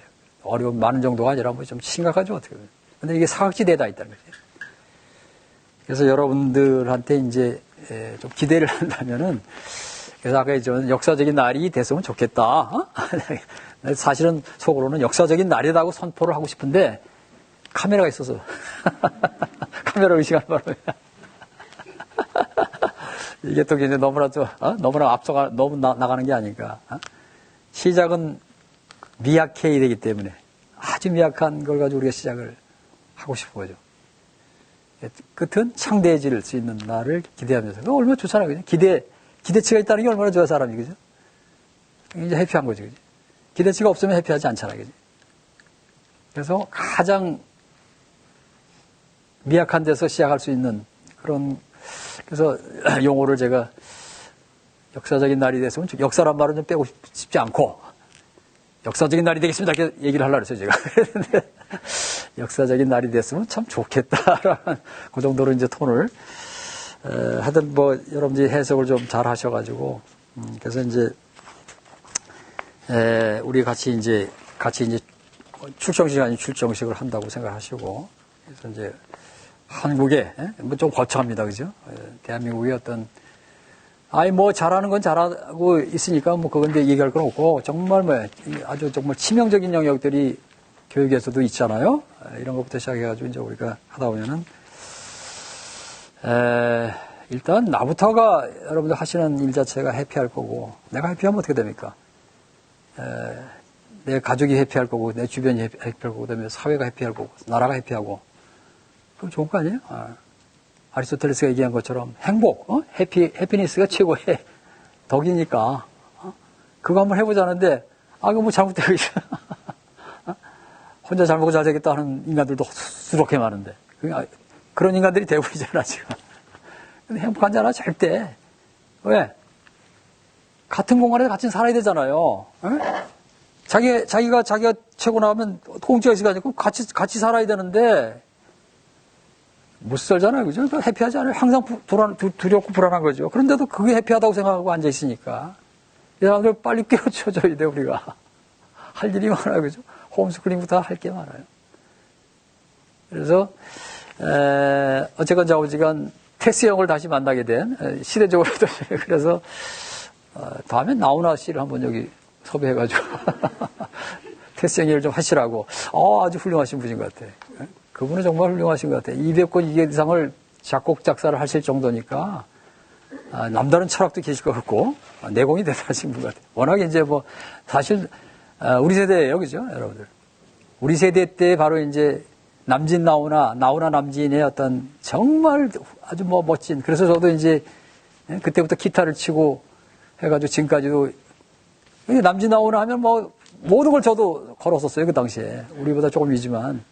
많은 정도가 아니라 뭐 좀 심각하죠, 어떻게 보면. 근데 이게 사각지대에 있다는 거죠. 그래서 여러분들한테 이제, 좀 기대를 한다면은, 그래서 아까 좀 역사적인 날이 됐으면 좋겠다. 어? 사실은 속으로는 역사적인 날이라고 선포를 하고 싶은데, 카메라가 있어서. 카메라 의식하는 바람에. 이게 또 이제 너무나 너무나 너무 나가는 게 아닌가. 시작은 미약해야 되기 때문에 아주 미약한 걸 가지고 우리가 시작을 하고 싶은 거죠. 끝은 창대해질 수 있는 날을 기대하면서. 그거 얼마나 좋잖아요. 그죠? 기대치가 있다는 게 얼마나 좋아, 사람이. 그죠? 이제 해피한 거죠. 그죠? 기대치가 없으면 해피하지 않잖아요. 그죠? 그래서 가장 미약한 데서 시작할 수 있는 그런, 그래서 용어를 제가 역사적인 날이 됐으면, 역사란 말은 좀 빼고 싶지 않고, 역사적인 날이 되겠습니다. 이렇게 얘기를 하려고 했어요, 제가. 역사적인 날이 됐으면 참 좋겠다라는 그 정도로 이제 톤을, 하여튼 뭐, 여러분들이 해석을 좀 잘 하셔가지고, 그래서 이제, 우리 같이 이제 출정식 아닌 출정식을 한다고 생각하시고, 그래서 이제, 한국에, 뭐 좀 거창합니다. 그죠? 대한민국의 어떤, 뭐 잘하는 건 잘하고 있으니까 뭐 그건데 얘기할 건 없고, 정말 뭐 아주 정말 치명적인 영역들이 교육에서도 있잖아요. 이런 것부터 시작해가지고 이제 우리가 하다 보면은, 일단 나부터가 여러분들 하시는 일 자체가 해피할 거고, 내가 해피하면 어떻게 됩니까? 내 가족이 해피할 거고, 내 주변이 해피할 거고, 그다음에 사회가 해피할 거고, 나라가 해피하고, 그럼 좋은 거 아니에요? 아리스토텔레스가 얘기한 것처럼 행복, 해피니스가 최고의 덕이니까, 그거 한번 해보자는데, 그거 뭐 잘못되고 있어. 혼자 잘 먹고 잘 되겠다 하는 인간들도 수록해 많은데. 그런 인간들이 대부분이잖아, 지금. 근데 행복하잖아, 절대. 왜? 같은 공간에 같이 살아야 되잖아요. 자기가 최고 나오면 통치가 있어가지고 같이 살아야 되는데, 못 살잖아요. 그죠? 해피하지 않아요. 항상 두렵고 불안한 거죠. 그런데도 그게 해피하다고 생각하고 앉아있으니까. 이 사람들 빨리 깨우쳐줘야 돼, 우리가. 할 일이 많아요. 그죠? 홈스쿨링부터 할 게 많아요. 그래서, 어쨌건 좌우지간 테스 형을 다시 만나게 된, 시대적으로도. 그래서, 다음에 나훈아 씨를 한번 여기 섭외해가지고, 테스 형 일을 좀 하시라고. 아주 훌륭하신 분인 것 같아. 그분은 정말 훌륭하신 것 같아요. 200권 이상을 작곡, 작사를 하실 정도니까, 남다른 철학도 계실 것 같고, 내공이 대단하신 분 같아요. 워낙에 이제 뭐, 사실, 우리 세대예요. 그죠? 여러분들. 우리 세대 때 바로 이제, 남진 나훈아 남진의 어떤 정말 아주 뭐 멋진, 그래서 저도 이제, 그때부터 기타를 치고 해가지고 지금까지도, 남진 나훈아 하면 뭐, 모든 걸 저도 걸었었어요. 그 당시에. 우리보다 조금 위지만.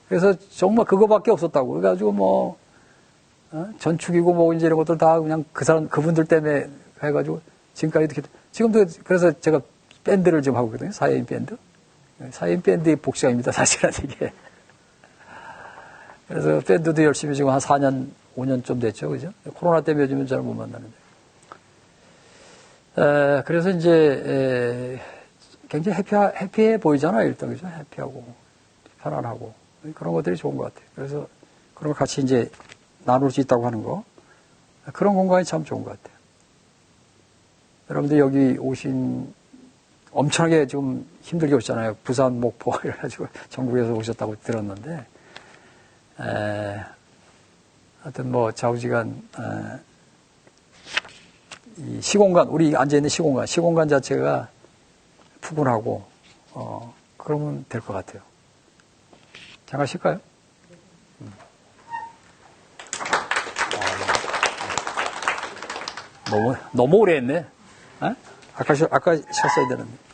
그래서 정말 그거밖에 없었다고. 그래가지고 뭐, 전축이고 뭐 이제 이런 것들 다 그냥 그분들 때문에 해가지고 지금까지도, 지금도 그래서 제가 밴드를 좀 하고 있거든요. 사회인 밴드. 사회인 밴드의 복장입니다. 사실은 이게. 그래서 밴드도 열심히 지금 한 4년, 5년 좀 됐죠. 그죠? 코로나 때문에 요즘은 잘 못 만나는데. 그래서 이제, 굉장히 해피해 보이잖아요. 일단, 그죠? 해피하고, 편안하고. 그런 것들이 좋은 것 같아요. 그래서 그런 걸 같이 이제 나눌 수 있다고 하는 거. 그런 공간이 참 좋은 것 같아요. 여러분들 여기 오신, 엄청나게 지금 힘들게 오셨잖아요. 부산, 목포, 이래가지고 전국에서 오셨다고 들었는데, 하여튼 뭐 좌우지간, 이 시공간, 우리 앉아있는 시공간 자체가 푸근하고, 그러면 될 것 같아요. 잠깐 쉴까요? 너무 오래 했네. 아까 쉬었어야 되는데.